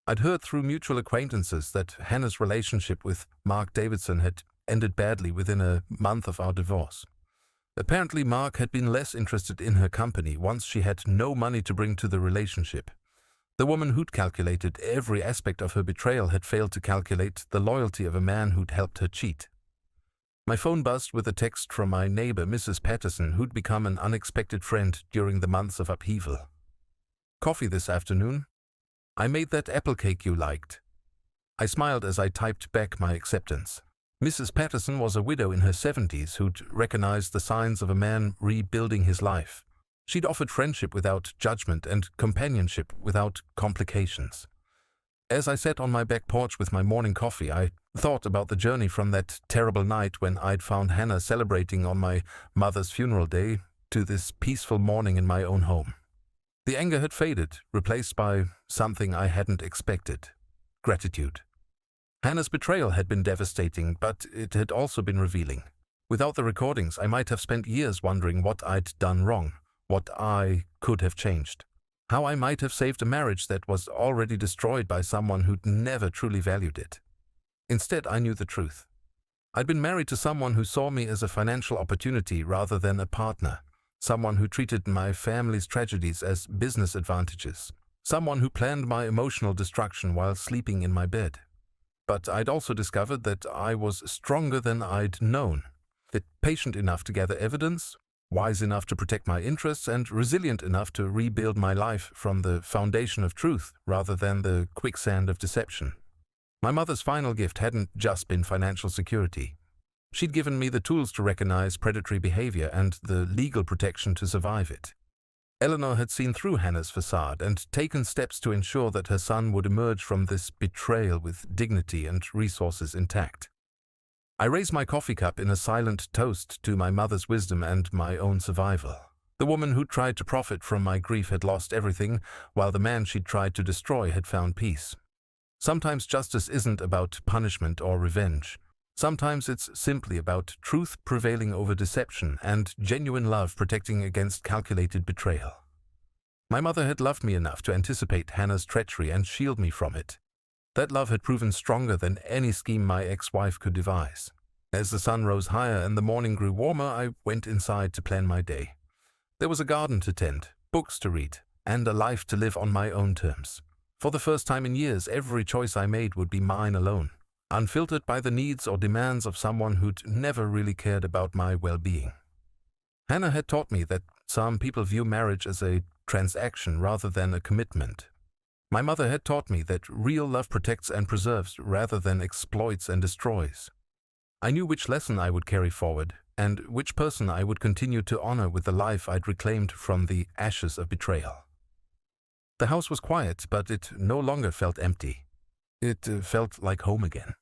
I'd heard through mutual acquaintances that Hannah's relationship with Mark Davidson had ended badly within a month of our divorce. Apparently, Mark had been less interested in her company once she had no money to bring to the relationship. The woman who'd calculated every aspect of her betrayal had failed to calculate the loyalty of a man who'd helped her cheat. My phone buzzed with a text from my neighbor, Mrs. Patterson, who'd become an unexpected friend during the months of upheaval. "Coffee this afternoon? I made that apple cake you liked." I smiled as I typed back my acceptance. Mrs. Patterson was a widow in her 70s who'd recognized the signs of a man rebuilding his life. She'd offered friendship without judgment and companionship without complications. As I sat on my back porch with my morning coffee, I thought about the journey from that terrible night when I'd found Hannah celebrating on my mother's funeral day to this peaceful morning in my own home. The anger had faded, replaced by something I hadn't expected: gratitude. Hannah's betrayal had been devastating, but it had also been revealing. Without the recordings, I might have spent years wondering what I'd done wrong, what I could have changed, how I might have saved a marriage that was already destroyed by someone who'd never truly valued it. Instead, I knew the truth. I'd been married to someone who saw me as a financial opportunity rather than a partner, someone who treated my family's tragedies as business advantages, someone who planned my emotional destruction while sleeping in my bed. But I'd also discovered that I was stronger than I'd known, that patient enough to gather evidence, wise enough to protect my interests, and resilient enough to rebuild my life from the foundation of truth rather than the quicksand of deception. My mother's final gift hadn't just been financial security. She'd given me the tools to recognize predatory behavior and the legal protection to survive it. Eleanor had seen through Hannah's facade and taken steps to ensure that her son would emerge from this betrayal with dignity and resources intact. I raised my coffee cup in a silent toast to my mother's wisdom and my own survival. The woman who tried to profit from my grief had lost everything, while the man she'd tried to destroy had found peace. Sometimes justice isn't about punishment or revenge. Sometimes it's simply about truth prevailing over deception and genuine love protecting against calculated betrayal. My mother had loved me enough to anticipate Hannah's treachery and shield me from it. That love had proven stronger than any scheme my ex-wife could devise. As the sun rose higher and the morning grew warmer, I went inside to plan my day. There was a garden to tend, books to read, and a life to live on my own terms. For the first time in years, every choice I made would be mine alone, unfiltered by the needs or demands of someone who'd never really cared about my well-being. Hannah had taught me that some people view marriage as a transaction rather than a commitment. My mother had taught me that real love protects and preserves rather than exploits and destroys. I knew which lesson I would carry forward and which person I would continue to honor with the life I'd reclaimed from the ashes of betrayal. The house was quiet, but it no longer felt empty. It felt like home again.